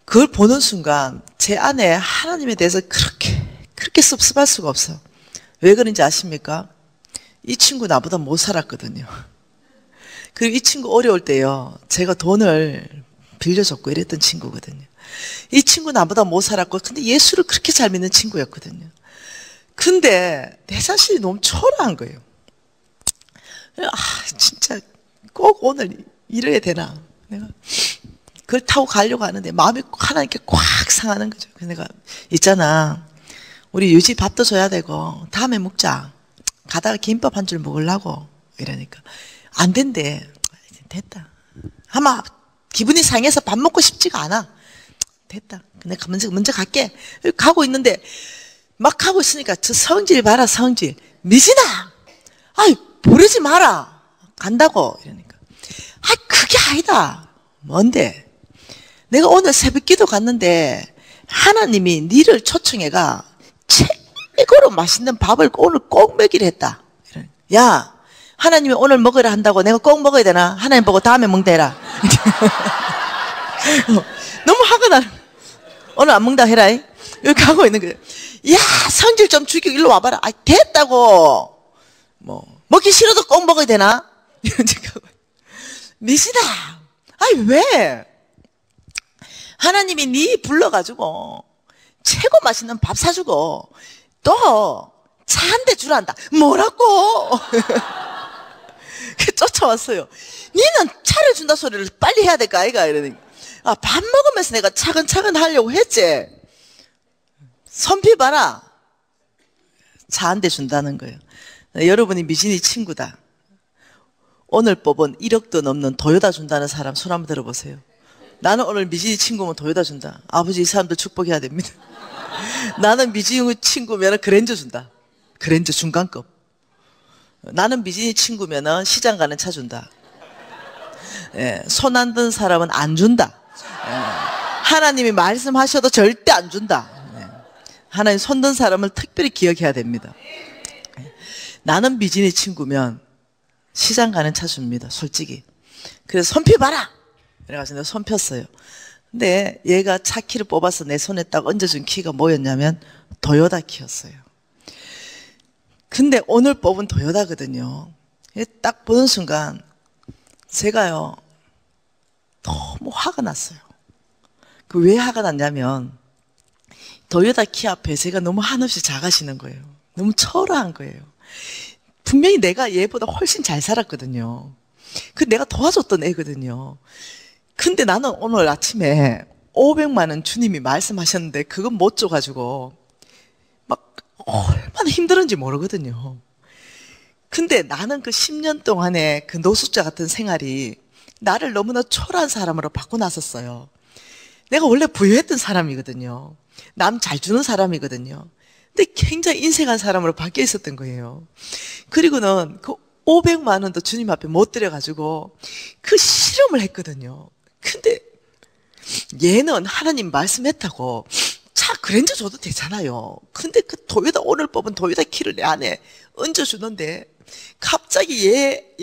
그걸 보는 순간 제 안에 하나님에 대해서 그렇게 섭섭할 수가 없어. 왜 그런지 아십니까? 이 친구 나보다 못 살았거든요. 그리고 이 친구 어려울 때요. 제가 돈을 빌려줬고 이랬던 친구거든요. 이 친구 나보다 못 살았고 근데 예수를 그렇게 잘 믿는 친구였거든요. 근데 내 자신이 너무 초라한 거예요. 진짜 꼭 오늘 이래야 되나. 내가 그걸 타고 가려고 하는데 마음이 하나님께 꽉 상하는 거죠. 그래서 내가 있잖아. 우리 유지 밥도 줘야 되고 다음에 먹자. 가다가 김밥 한 줄 먹으려고 이러니까 안 된대. 됐다. 아마 기분이 상해서 밥 먹고 싶지가 않아. 됐다. 내가 먼저 갈게. 가고 있는데 막 가고 있으니까 저 성질 봐라 성질. 미진아. 아이 보내지 마라. 간다고 이러니까. 그게 아니다. 뭔데? 내가 오늘 새벽기도 갔는데 하나님이 니를 초청해가 최고로 맛있는 밥을 오늘 꼭 먹이려 했다. 야 하나님이 오늘 먹으라 한다고 내가 꼭 먹어야 되나? 하나님 보고 다음에 먹다 해라. 너무 화가 나. 오늘 안 먹다 해라. 여기 가고 있는 거예요. 야 성질 좀 죽이고 일로 와봐라. 됐다고. 먹기 싫어도 꼭 먹어야 되나? 미시다. 왜? 하나님이 니 불러가지고 최고 맛있는 밥 사주고 또 차 한 대 주란다. 뭐라고? 쫓아왔어요. 니는 차를 준다 소리를 빨리 해야 될까 아이가? 이러니까 밥 먹으면서 내가 차근차근 하려고 했지. 손피 봐라. 차 한 대 준다는 거예요. 여러분이 미진이 친구다. 오늘 뽑은 1억도 넘는 도요타 준다는 사람 손 한번 들어보세요. 나는 오늘 미진이 친구면 도요타 준다. 아버지 이 사람들 축복해야 됩니다. 나는 미진이 친구면 그랜저 준다. 그랜저 중간급. 나는 미진이 친구면 시장 가는 차 준다. 손 안 든 사람은 안 준다. 하나님이 말씀하셔도 절대 안 준다. 하나님 손 든 사람을 특별히 기억해야 됩니다. 나는 미진이 친구면 시장 가는 차 줍니다. 솔직히. 그래서 손 펴봐라. 그래가지고 내가 손 폈어요. 근데 얘가 차 키를 뽑아서 내 손에 딱 얹어준 키가 뭐였냐면 도요타 키였어요. 근데 오늘 뽑은 도요타거든요. 딱 보는 순간 제가요 너무 화가 났어요. 그 왜 화가 났냐면 도요타 키 앞에 제가 너무 한없이 작아지는 거예요. 너무 초라한 거예요. 분명히 내가 얘보다 훨씬 잘 살았거든요. 그 내가 도와줬던 애거든요. 근데 나는 오늘 아침에 500만 원 주님이 말씀하셨는데 그건 못 줘가지고 막 얼마나 힘들었는지 모르거든요. 근데 나는 그 10년 동안의 그 노숙자 같은 생활이 나를 너무나 초라한 사람으로 바꿔놨었어요. 내가 원래 부유했던 사람이거든요. 남 잘 주는 사람이거든요. 근데 굉장히 인색한 사람으로 바뀌어 있었던 거예요. 그리고는 그 500만 원도 주님 앞에 못 드려가지고 그 실험을 했거든요. 근데 얘는 하나님 말씀했다고 차 그랜저 줘도 되잖아요. 근데 그 도요타 오늘 뽑은 도요타 키를 내 안에 얹어주는데 갑자기 얘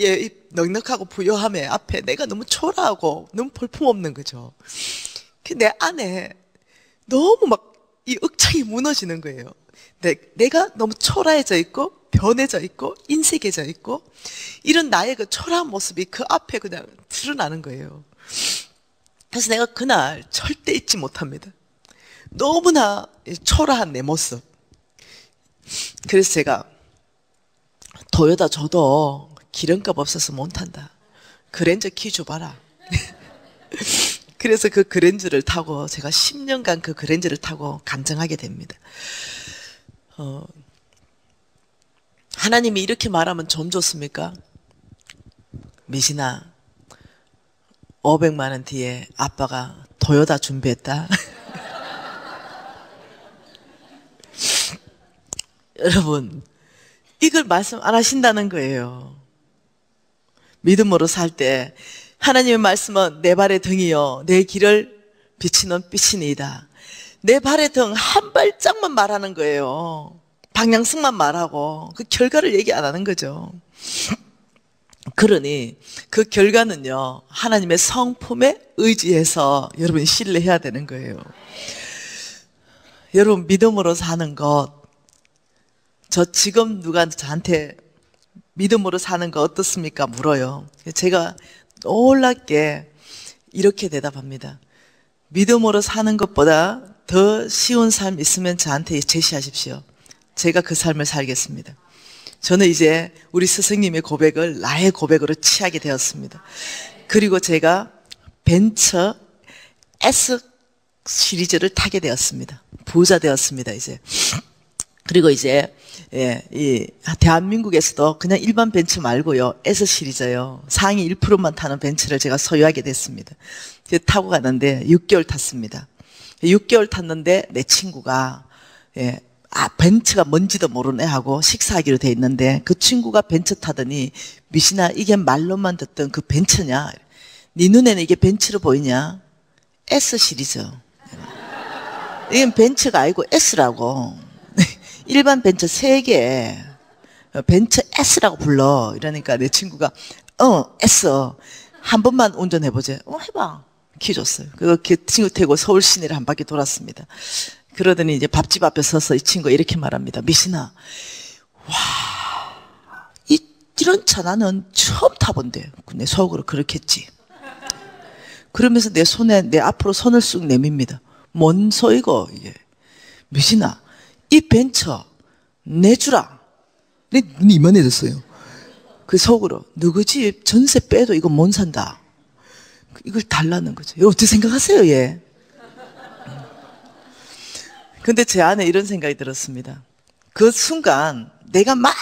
넉넉하고 부유함에 앞에 내가 너무 초라하고 너무 볼품없는 거죠. 내 안에 너무 막 이 억장이 무너지는 거예요. 내가 너무 초라해져 있고 변해져 있고 인색해져 있고 이런 나의 그 초라한 모습이 그 앞에 그냥 드러나는 거예요. 그래서 내가 그날 절대 잊지 못합니다. 너무나 초라한 내 모습. 그래서 제가 도요타 줘도 기름값 없어서 못 탄다. 그랜저 키 줘봐라. 그래서 그 그랜저를 타고 제가 10년간 그 그랜저를 타고 간증하게 됩니다. 하나님이 이렇게 말하면 좀 좋습니까? 미신아, 500만 원 뒤에 아빠가 토요타 준비했다. 여러분, 이걸 말씀 안 하신다는 거예요. 믿음으로 살 때 하나님의 말씀은 내 발의 등이요 내 길을 비치는 빛이니이다. 내 발의 등 한 발짝만 말하는 거예요. 방향성만 말하고 그 결과를 얘기 안 하는 거죠. 그러니 그 결과는요, 하나님의 성품에 의지해서 여러분이 신뢰해야 되는 거예요. 여러분, 믿음으로 사는 것, 저 지금 누가 저한테 믿음으로 사는 거 어떻습니까? 물어요. 제가 놀랍게 이렇게 대답합니다. 믿음으로 사는 것보다 더 쉬운 삶 있으면 저한테 제시하십시오. 제가 그 삶을 살겠습니다. 저는 이제 우리 스승님의 고백을 나의 고백으로 취하게 되었습니다. 그리고 제가 벤처 S 시리즈를 타게 되었습니다. 부자 되었습니다, 이제. 그리고 이제, 이 대한민국에서도 그냥 일반 벤츠 말고요, S 시리즈요, 상위 1%만 타는 벤츠를 제가 소유하게 됐습니다. 타고 갔는데 6개월 탔습니다. 6개월 탔는데 내 친구가, 벤츠가 뭔지도 모르는 애하고 식사하기로 돼 있는데 그 친구가 벤츠 타더니, 미신아, 이게 말로만 듣던 그 벤츠냐? 네 눈에는 이게 벤츠로 보이냐? S 시리즈. 이건 벤츠가 아니고 S라고. 일반 벤츠 3개, 벤츠 S라고 불러. 이러니까 내 친구가 S 한 번만 운전해보자. 해봐. 키 줬어요. 그 친구 태고 서울 시내를 한 바퀴 돌았습니다. 그러더니 이제 밥집 앞에 서서 이 친구가 이렇게 말합니다. 미신아, 와, 이런 차 나는 처음 타본대. 내 속으로 그렇겠지. 그러면서 내 앞으로 손을 쑥 내밉니다. 뭔 소이고 이게. 미신아, 이 벤츠 내주라. 내 눈이 이만해졌어요. 그 속으로 누구 집 전세 빼도 이거 못 산다. 이걸 달라는 거죠. 여러분 어떻게 생각하세요, 얘? 근데 제 안에 이런 생각이 들었습니다. 그 순간 내가 막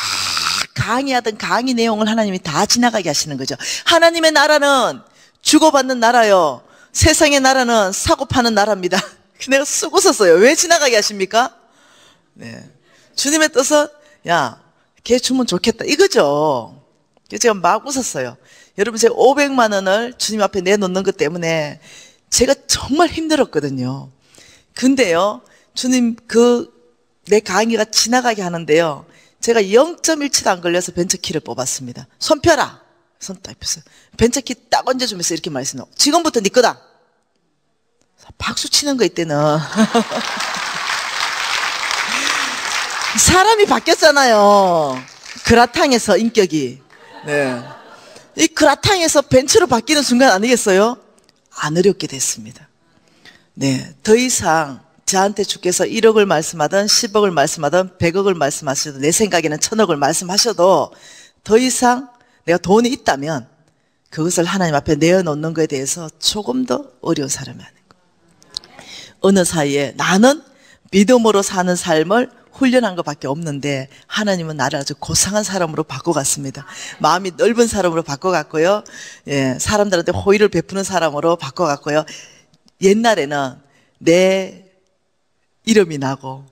강의하던 강의 내용을 하나님이 다 지나가게 하시는 거죠. 하나님의 나라는 주고받는 나라요, 세상의 나라는 사고 파는 나라입니다. 내가 쑥 웃었어요. 왜 지나가게 하십니까? 네. 주님의 뜻은, 야, 걔 주면 좋겠다, 이거죠. 그래서 제가 막 웃었어요. 여러분, 제가 500만 원을 주님 앞에 내놓는 것 때문에 제가 정말 힘들었거든요. 근데요, 주님 내 강의가 지나가게 하는데요, 제가 0.1초도 안 걸려서 벤처키를 뽑았습니다. 손 펴라. 손 딱 폈어요. 벤처키 딱 얹어주면서 이렇게 말했어요. 지금부터 네 거다. 박수 치는 거 이때는. 사람이 바뀌었잖아요. 그라탕에서 인격이. 네. 이 그라탕에서 벤처로 바뀌는 순간 아니겠어요? 안 어렵게 됐습니다. 네. 더 이상 저한테 주께서 1억을 말씀하든 10억을 말씀하든 100억을 말씀하셔도, 내 생각에는 1000억을 말씀하셔도 더 이상 내가 돈이 있다면 그것을 하나님 앞에 내어놓는 것에 대해서 조금 더 어려운 사람이 아닌 거예요. 어느 사이에 나는 믿음으로 사는 삶을 훈련한 것밖에 없는데 하나님은 나를 아주 고상한 사람으로 바꿔갔습니다. 마음이 넓은 사람으로 바꿔갔고요. 사람들한테 호의를 베푸는 사람으로 바꿔갔고요. 옛날에는 내 이름이 나고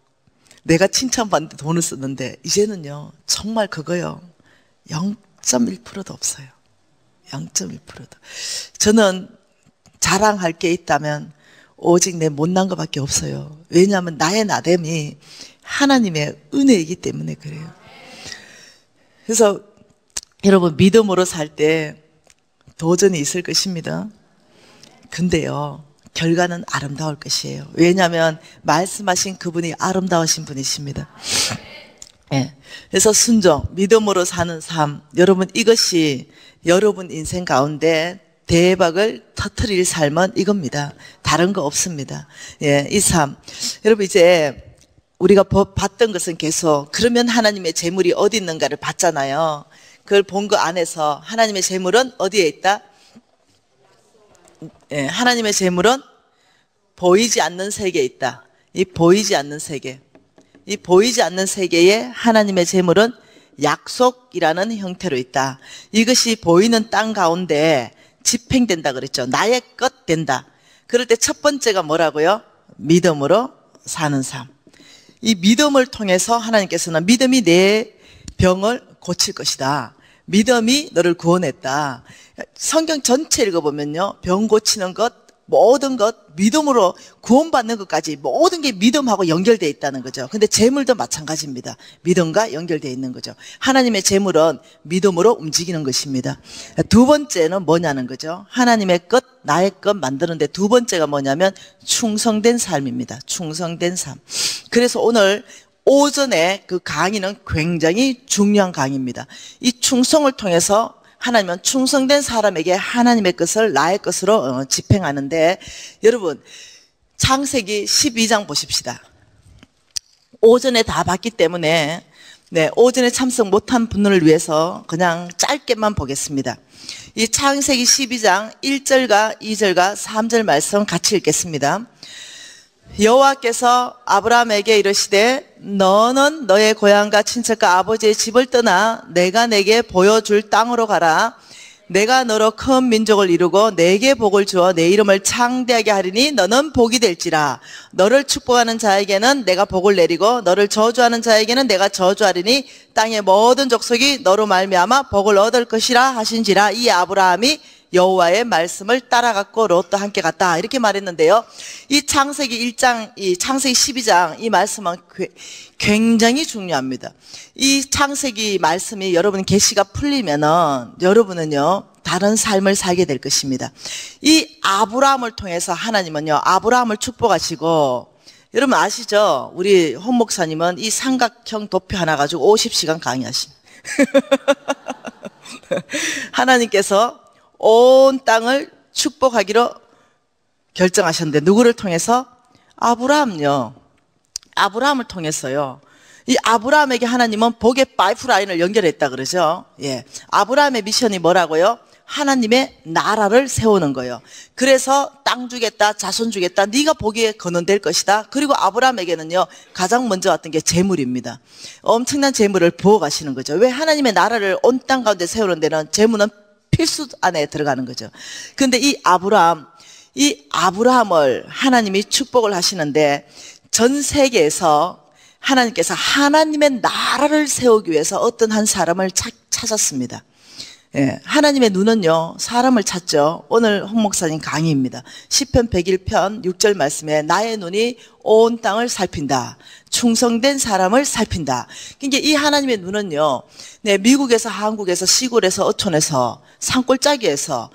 내가 칭찬받는데 돈을 썼는데 이제는요, 정말 그거요, 0.1%도 없어요. 0.1%도. 저는 자랑할 게 있다면 오직 내 못난 것밖에 없어요. 왜냐하면 나의 나됨이 하나님의 은혜이기 때문에 그래요. 그래서 여러분, 믿음으로 살 때 도전이 있을 것입니다. 근데요, 결과는 아름다울 것이에요. 왜냐하면 말씀하신 그분이 아름다우신 분이십니다. 네. 그래서 순종, 믿음으로 사는 삶, 여러분, 이것이 여러분 인생 가운데 대박을 터뜨릴 삶은 이겁니다. 다른 거 없습니다. 이 삶. 여러분, 이제 우리가 봤던 것은 계속, 그러면 하나님의 재물이 어디 있는가를 봤잖아요. 그걸 본 거 안에서 하나님의 재물은 어디에 있다? 하나님의 재물은 보이지 않는 세계에 있다. 이 보이지 않는 세계. 이 보이지 않는 세계에 하나님의 재물은 약속이라는 형태로 있다. 이것이 보이는 땅 가운데 집행된다 그랬죠. 나의 것 된다. 그럴 때 첫 번째가 뭐라고요? 믿음으로 사는 삶. 이 믿음을 통해서 하나님께서는 믿음이 내 병을 고칠 것이다. 믿음이 너를 구원했다. 성경 전체 읽어보면요. 병 고치는 것, 모든 것, 믿음으로 구원받는 것까지 모든 게 믿음하고 연결되어 있다는 거죠. 근데 재물도 마찬가지입니다. 믿음과 연결되어 있는 거죠. 하나님의 재물은 믿음으로 움직이는 것입니다. 두 번째는 뭐냐는 거죠. 하나님의 것, 나의 것 만드는데 두 번째가 뭐냐면 충성된 삶입니다. 충성된 삶. 그래서 오늘 오전에 그 강의는 굉장히 중요한 강의입니다. 이 충성을 통해서 하나님은 충성된 사람에게 하나님의 것을 나의 것으로 집행하는데, 여러분 창세기 12장 보십시다. 오전에 다 봤기 때문에 오전에 참석 못한 분들을 위해서 그냥 짧게만 보겠습니다. 이 창세기 12장 1절과 2절과 3절 말씀 같이 읽겠습니다. 여호와께서 아브라함에게 이르시되 너는 너의 고향과 친척과 아버지의 집을 떠나 내가 내게 보여줄 땅으로 가라. 내가 너로 큰 민족을 이루고 내게 복을 주어 내 이름을 창대하게 하리니 너는 복이 될지라. 너를 축복하는 자에게는 내가 복을 내리고 너를 저주하는 자에게는 내가 저주하리니 땅의 모든 족속이 너로 말미암아 복을 얻을 것이라 하신지라. 이 아브라함이 여호와의 말씀을 따라갔고 롯도 함께 갔다. 이렇게 말했는데요. 이 창세기 1장, 이 창세기 12장 이 말씀은 굉장히 중요합니다. 이 창세기 말씀이 여러분 계시가 풀리면은 여러분은요 다른 삶을 살게 될 것입니다. 이 아브라함을 통해서 하나님은요 아브라함을 축복하시고, 여러분 아시죠? 우리 홍 목사님은 이 삼각형 도표 하나 가지고 50시간 강의하신 하나님께서 온 땅을 축복하기로 결정하셨는데 누구를 통해서? 아브라함요. 아브라함을 통해서요. 이 아브라함에게 하나님은 복의 파이프라인을 연결했다 그러죠. 예. 아브라함의 미션이 뭐라고요? 하나님의 나라를 세우는 거예요. 그래서 땅 주겠다, 자손 주겠다, 네가 보기에 거론될 것이다. 그리고 아브라함에게는요 가장 먼저 왔던 게 재물입니다. 엄청난 재물을 부어가시는 거죠. 왜? 하나님의 나라를 온 땅 가운데 세우는 데는 재물은 필수 안에 들어가는 거죠. 그런데 이 아브라함을 하나님이 축복을 하시는데 전 세계에서 하나님께서 하나님의 나라를 세우기 위해서 어떤 한 사람을 찾았습니다. 예, 하나님의 눈은요 사람을 찾죠. 오늘 홍 목사님 강의입니다. 시편 101편 6절 말씀에 나의 눈이 온 땅을 살핀다. 충성된 사람을 살핀다. 그러니까 이 하나님의 눈은요 미국에서, 한국에서, 시골에서, 어촌에서, 산골짜기에서,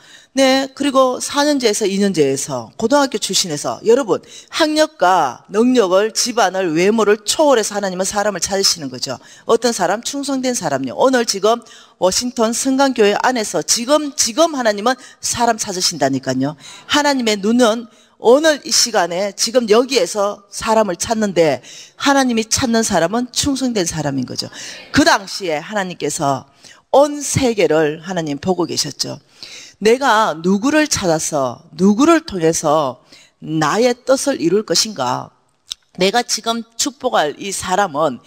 그리고 4년제에서 2년제에서, 고등학교 출신에서, 여러분 학력과 능력을, 집안을, 외모를 초월해서 하나님은 사람을 찾으시는 거죠. 어떤 사람? 충성된 사람요. 오늘 지금 워싱턴 성강교회 안에서 지금 하나님은 사람 찾으신다니까요. 하나님의 눈은 오늘 이 시간에 지금 여기에서 사람을 찾는데 하나님이 찾는 사람은 충성된 사람인 거죠. 그 당시에 하나님께서 온 세계를 하나님 보고 계셨죠. 내가 누구를 찾아서 누구를 통해서 나의 뜻을 이룰 것인가. 내가 지금 축복할 이 사람은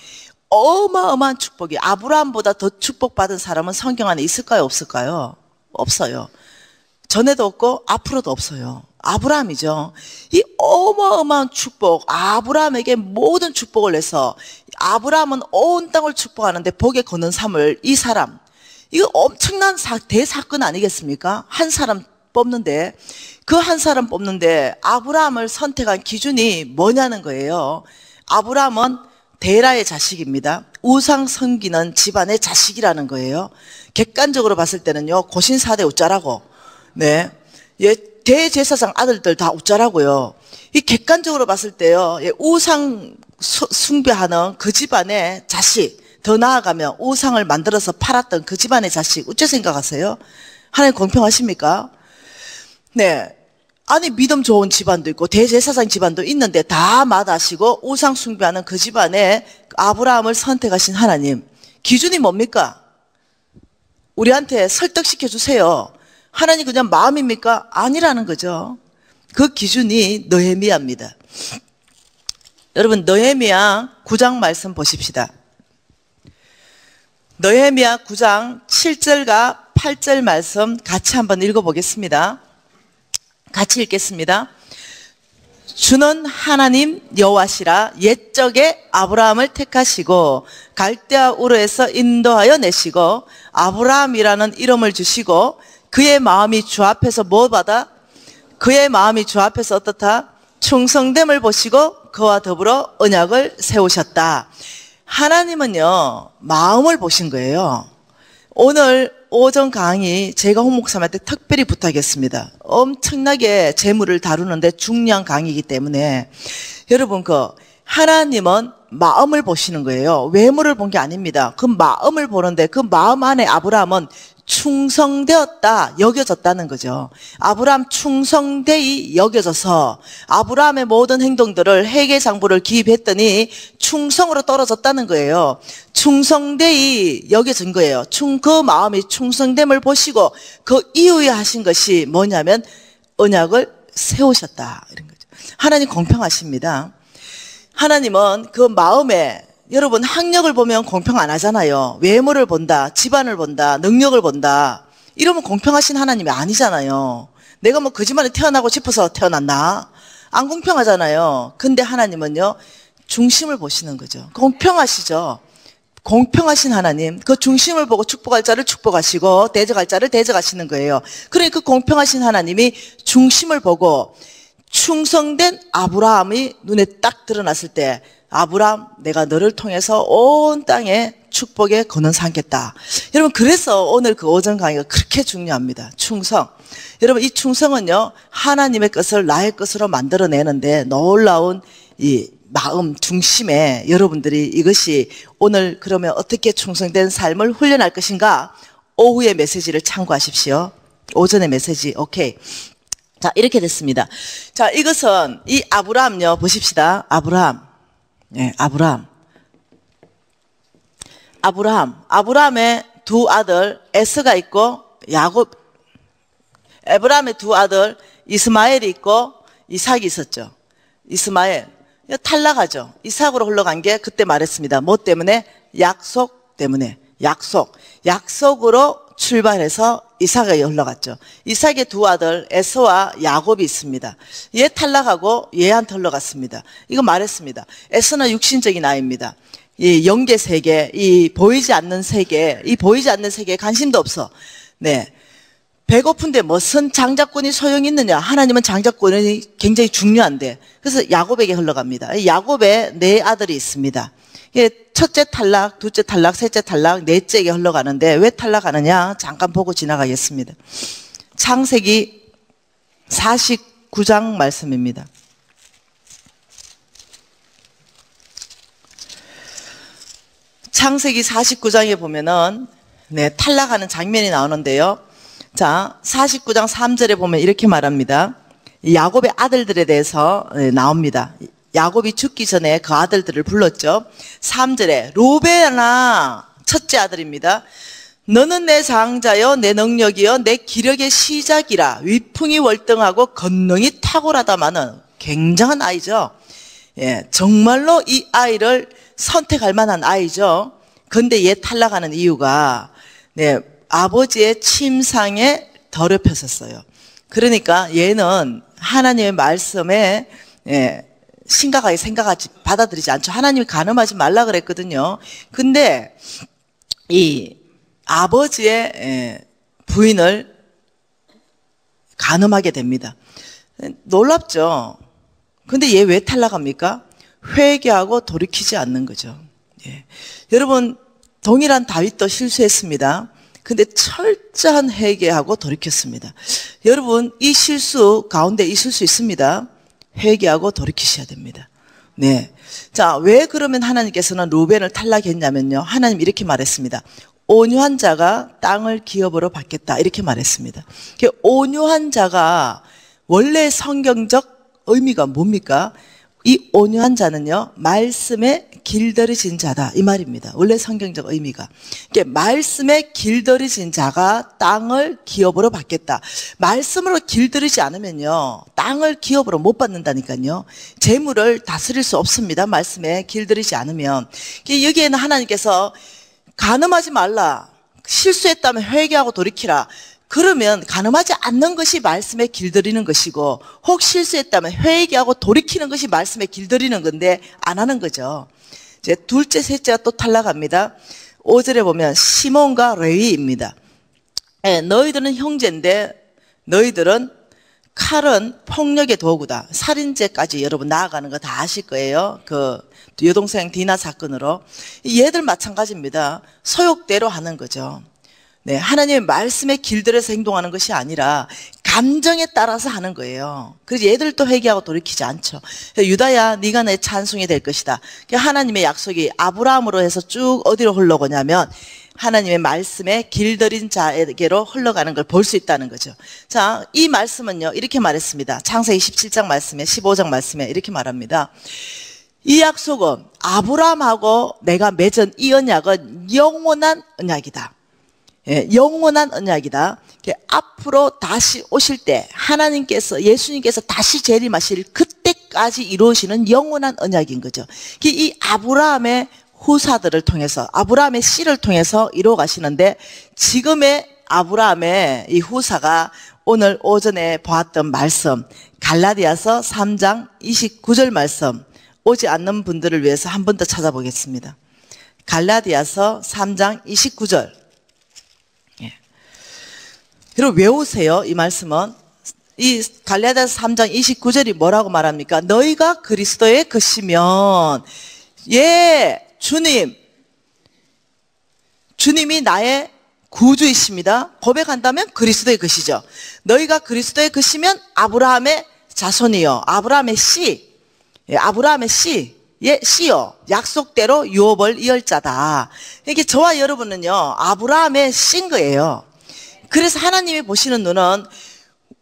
어마어마한 축복이, 아브라함보다 더 축복받은 사람은 성경 안에 있을까요? 없을까요? 없어요. 전에도 없고 앞으로도 없어요. 아브라함이죠. 이 어마어마한 축복, 아브라함에게 모든 축복을 내서 아브라함은 온 땅을 축복하는데 복에 거는 삶을, 이 사람, 이거 엄청난 대사건 아니겠습니까? 한 사람 뽑는데, 그 한 사람 뽑는데 아브라함을 선택한 기준이 뭐냐는 거예요. 아브라함은 데라의 자식입니다. 우상 섬기는 집안의 자식이라는 거예요. 객관적으로 봤을 때는요 고신사대 우짜라고, 대제사장 아들들 다 우짜라고요. 이 객관적으로 봤을 때요 우상 숭배하는 그 집안의 자식, 더 나아가면 우상을 만들어서 팔았던 그 집안의 자식, 어째 생각하세요? 하나님 공평하십니까? 아니 믿음 좋은 집안도 있고 대제사장 집안도 있는데 다 마다하시고 우상 숭배하는 그 집안에 아브라함을 선택하신 하나님, 기준이 뭡니까? 우리한테 설득시켜 주세요. 하나님 그냥 마음입니까? 아니라는 거죠. 그 기준이 느헤미야입니다. 여러분 느헤미야 9장 말씀 보십시다. 느헤미야 9장 7절과 8절 말씀 같이 한번 읽어보겠습니다. 같이 읽겠습니다. 주는 하나님 여호와시라. 옛적에 아브라함을 택하시고 갈대아 우르에서 인도하여 내시고 아브라함이라는 이름을 주시고 그의 마음이 주 앞에서 뭐 받아? 그의 마음이 주 앞에서 어떻다? 충성됨을 보시고 그와 더불어 언약을 세우셨다. 하나님은요 마음을 보신 거예요. 오늘 오전 강의 제가 홍 목사님한테 특별히 부탁했습니다. 엄청나게 재물을 다루는데 중요한 강의이기 때문에 여러분 하나님은 마음을 보시는 거예요. 외모를 본 게 아닙니다. 그 마음을 보는데 그 마음 안에 아브라함은 충성되었다, 여겨졌다는 거죠. 아브라함 충성되이 여겨져서 아브라함의 모든 행동들을 회개 장부를 기입했더니 충성으로 떨어졌다는 거예요. 충성되이 여겨진 거예요. 그 마음이 충성됨을 보시고 그 이후에 하신 것이 뭐냐면 언약을 세우셨다, 이런 거죠. 하나님 공평하십니다. 하나님은 그 마음에, 여러분 학력을 보면 공평 안 하잖아요. 외모를 본다, 집안을 본다, 능력을 본다, 이러면 공평하신 하나님이 아니잖아요. 내가 뭐 거짓말에 태어나고 싶어서 태어났나? 안 공평하잖아요. 근데 하나님은요 중심을 보시는 거죠. 공평하시죠. 공평하신 하나님, 그 중심을 보고 축복할 자를 축복하시고 대적할 자를 대적하시는 거예요. 그러니까 그 공평하신 하나님이 중심을 보고 충성된 아브라함이 눈에 딱 드러났을 때, 아브라함 내가 너를 통해서 온 땅에 축복의 근원 삼겠다. 여러분 그래서 오늘 그 오전 강의가 그렇게 중요합니다. 충성. 여러분 이 충성은요 하나님의 것을 나의 것으로 만들어내는데 놀라운 이 마음 중심에 여러분들이 이것이 오늘 그러면 어떻게 충성된 삶을 훈련할 것인가, 오후의 메시지를 참고하십시오. 오전의 메시지. 오케이. 자 이렇게 됐습니다. 자 이것은 이 아브라함요 보십시다. 아브라함의 두 아들 에서가 있고 아브라함의 두 아들 이스마엘이 있고 이삭이 있었죠. 이스마엘 탈락하죠. 이삭으로 흘러간 게 그때 말했습니다. 뭐 때문에? 약속 때문에. 약속으로 출발해서 이삭에 흘러갔죠. 이삭의 두 아들 에서와 야곱이 있습니다. 얘 탈락하고 얘한테 흘러갔습니다. 이거 말했습니다. 에서는 육신적인 아이입니다. 이 영계 세계, 이 보이지 않는 세계, 이 보이지 않는 세계에 관심도 없어. 네. 배고픈데 무슨 장자권이 소용이 있느냐? 하나님은 장자권이 굉장히 중요한데. 그래서 야곱에게 흘러갑니다. 야곱에 네 아들이 있습니다. 첫째 탈락, 둘째 탈락, 셋째 탈락, 넷째에게 흘러가는데 왜 탈락하느냐? 잠깐 보고 지나가겠습니다. 창세기 49장 말씀입니다. 창세기 49장에 보면은 탈락하는 장면이 나오는데요. 자, 49장 3절에 보면 이렇게 말합니다. 야곱의 아들들에 대해서 나옵니다. 야곱이 죽기 전에 그 아들들을 불렀죠. 3절에 루벤아, 첫째 아들입니다. 너는 내 장자여, 내 능력이여, 내 기력의 시작이라. 위풍이 월등하고 권능이 탁월하다마는. 굉장한 아이죠. 예, 정말로 이 아이를 선택할 만한 아이죠. 근데 얘 탈락하는 이유가 아버지의 침상에 더럽혔었어요. 그러니까 얘는 하나님의 말씀에 심각하게 받아들이지 않죠. 하나님이 간음하지 말라 그랬거든요. 근데 이 아버지의 부인을 간음하게 됩니다. 놀랍죠. 근데 얘 왜 탈락합니까? 회개하고 돌이키지 않는 거죠. 예. 여러분 동일한 다윗도 실수했습니다. 근데 철저한 회개하고 돌이켰습니다. 여러분 이 실수 가운데 있을 수 있습니다. 회개하고 돌이키셔야 됩니다. 네. 자, 왜 그러면 하나님께서는 루벤을 탈락했냐면요. 하나님 이렇게 말했습니다. 온유한 자가 땅을 기업으로 받겠다. 이렇게 말했습니다. 온유한 자가 원래 성경적 의미가 뭡니까? 이 온유한 자는요, 말씀에 길들여진 자다. 이 말입니다. 원래 성경적 의미가. 이게 말씀에 길들여진 자가 땅을 기업으로 받겠다. 말씀으로 길들이지 않으면요, 땅을 기업으로 못 받는다니까요. 재물을 다스릴 수 없습니다. 말씀에 길들이지 않으면. 여기에는 하나님께서 간음하지 말라. 실수했다면 회개하고 돌이키라. 그러면 간음하지 않는 것이 말씀에 길들이는 것이고, 혹 실수했다면 회개하고 돌이키는 것이 말씀에 길들이는 건데 안 하는 거죠. 이제 둘째, 셋째가 또 탈락합니다. 5절에 보면 시몬과 레위입니다. 너희들은 형제인데 너희들은 칼은 폭력의 도구다. 살인죄까지 여러분 나아가는 거 다 아실 거예요. 그 여동생 디나 사건으로. 얘들 마찬가지입니다. 소욕대로 하는 거죠. 네, 하나님의 말씀에 길들여서 행동하는 것이 아니라 감정에 따라서 하는 거예요. 그래서 얘들도 회개하고 돌이키지 않죠. 유다야, 네가 내 찬송이 될 것이다. 하나님의 약속이 아브라함으로 해서 쭉 어디로 흘러가냐면 하나님의 말씀에 길들인 자에게로 흘러가는 걸 볼 수 있다는 거죠. 자, 이 말씀은요, 이렇게 말했습니다. 창세기 17장 말씀에, 15장 말씀에 이렇게 말합니다. 이 약속은 아브라함하고 내가 맺은 이 언약은 영원한 언약이다. 예, 영원한 언약이다. 앞으로 다시 오실 때 하나님께서, 예수님께서 다시 재림하실 그때까지 이루어지는 영원한 언약인 거죠. 이 아브라함의 후사들을 통해서, 아브라함의 씨를 통해서 이루어 가시는데, 지금의 아브라함의 이 후사가 오늘 오전에 보았던 말씀, 갈라디아서 3장 29절 말씀, 오지 않는 분들을 위해서 한 번 더 찾아보겠습니다. 갈라디아서 3장 29절. 여러분 외우세요. 이 말씀은. 이 갈라디아서 3장 29절이 뭐라고 말합니까? 너희가 그리스도의 것이면, 예, 주님이 나의 구주이십니다. 고백한다면 그리스도의 것이죠. 너희가 그리스도의 것이면 아브라함의 자손이요, 아브라함의 씨, 예, 아브라함의 씨, 예, 씨요, 약속대로 유업을 이을 자다. 이게 저와 여러분은요, 아브라함의 씨인 거예요. 그래서 하나님이 보시는 눈은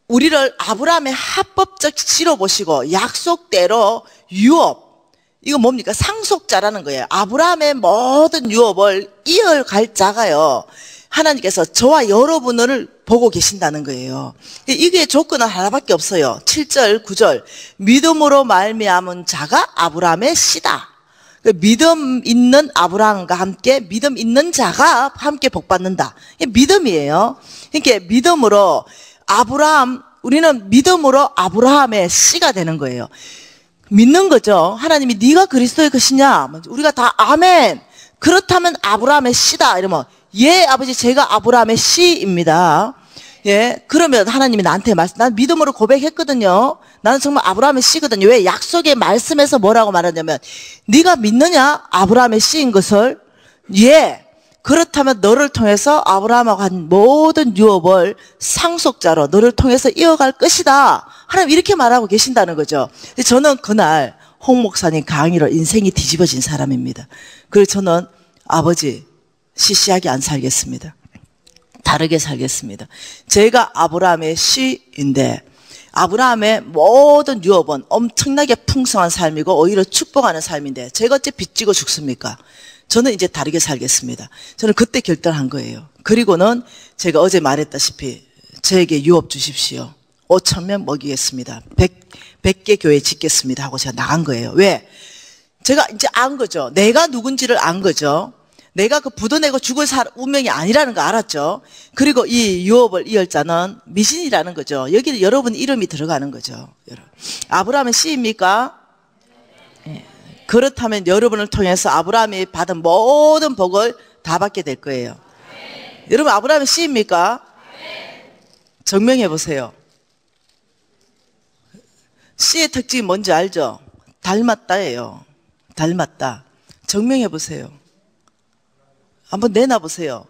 우리를 아브라함의 합법적 씨로 보시고 약속대로 유업, 이거 뭡니까? 상속자라는 거예요. 아브라함의 모든 유업을 이어갈 자가요, 하나님께서 저와 여러분을 보고 계신다는 거예요. 이게 조건은 하나밖에 없어요. 7절, 9절. 믿음으로 말미암은 자가 아브라함의 씨다. 믿음 있는 아브라함과 함께 믿음 있는 자가 함께 복받는다. 이게 믿음이에요. 이렇게 믿음으로 우리는 믿음으로 아브라함의 씨가 되는 거예요. 믿는 거죠. 하나님이 네가 그리스도의 것이냐? 우리가 다 아멘. 그렇다면 아브라함의 씨다. 이러면 예, 아버지, 제가 아브라함의 씨입니다. 예, 그러면 하나님이 나한테 난 믿음으로 고백했거든요. 나는 정말 아브라함의 씨거든요. 왜? 약속의 말씀에서 뭐라고 말하냐면, 네가 믿느냐? 아브라함의 씨인 것을. 예, 그렇다면 너를 통해서 아브라함하고 한 모든 유업을 상속자로 너를 통해서 이어갈 것이다. 하나님 이렇게 말하고 계신다는 거죠. 저는 그날 홍 목사님 강의로 인생이 뒤집어진 사람입니다. 그래서 저는 아버지, 시시하게 안 살겠습니다. 다르게 살겠습니다. 제가 아브라함의 씨인데, 아브라함의 모든 유업은 엄청나게 풍성한 삶이고 오히려 축복하는 삶인데 제가 어째 빚지고 죽습니까? 저는 이제 다르게 살겠습니다. 저는 그때 결단한 거예요. 그리고는 제가 어제 말했다시피 저에게 유업 주십시오. 5,000명 먹이겠습니다. 100개 교회 짓겠습니다 하고 제가 나간 거예요. 왜? 제가 이제 안 거죠. 내가 누군지를 안 거죠. 내가 그 부도내고 죽을 운명이 아니라는 거 알았죠. 그리고 이 유업을 이을 자는 미신이라는 거죠. 여기는 여러분 이름이 들어가는 거죠. 아브라함의 씨입니까? 네. 그렇다면 여러분을 통해서 아브라함이 받은 모든 복을 다 받게 될 거예요. 네. 여러분 아브라함의 씨입니까? 네. 증명해 보세요. 씨의 특징이 뭔지 알죠? 닮았다예요. 닮았다. 증명해 보세요. 한번 내놔보세요.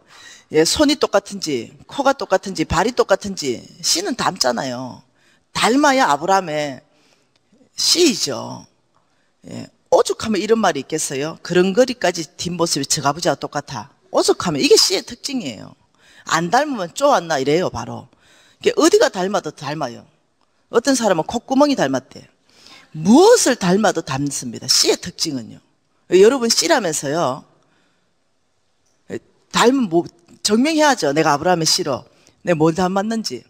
예, 손이 똑같은지, 코가 똑같은지, 발이 똑같은지, 씨는 닮잖아요. 닮아야 아브라함의 씨이죠. 예, 오죽하면 이런 말이 있겠어요? 그런 거리까지 뒷모습이 저 아버지와 똑같아. 오죽하면 이게 씨의 특징이에요. 안 닮으면 쪼았나 이래요, 바로. 이게 어디가 닮아도 닮아요. 어떤 사람은 콧구멍이 닮았대. 무엇을 닮아도 닮습니다. 씨의 특징은요. 여러분 씨라면서요. 닮으면 뭐 증명해야죠. 내가 아브라함의 씨로 내가 뭘 닮았는지.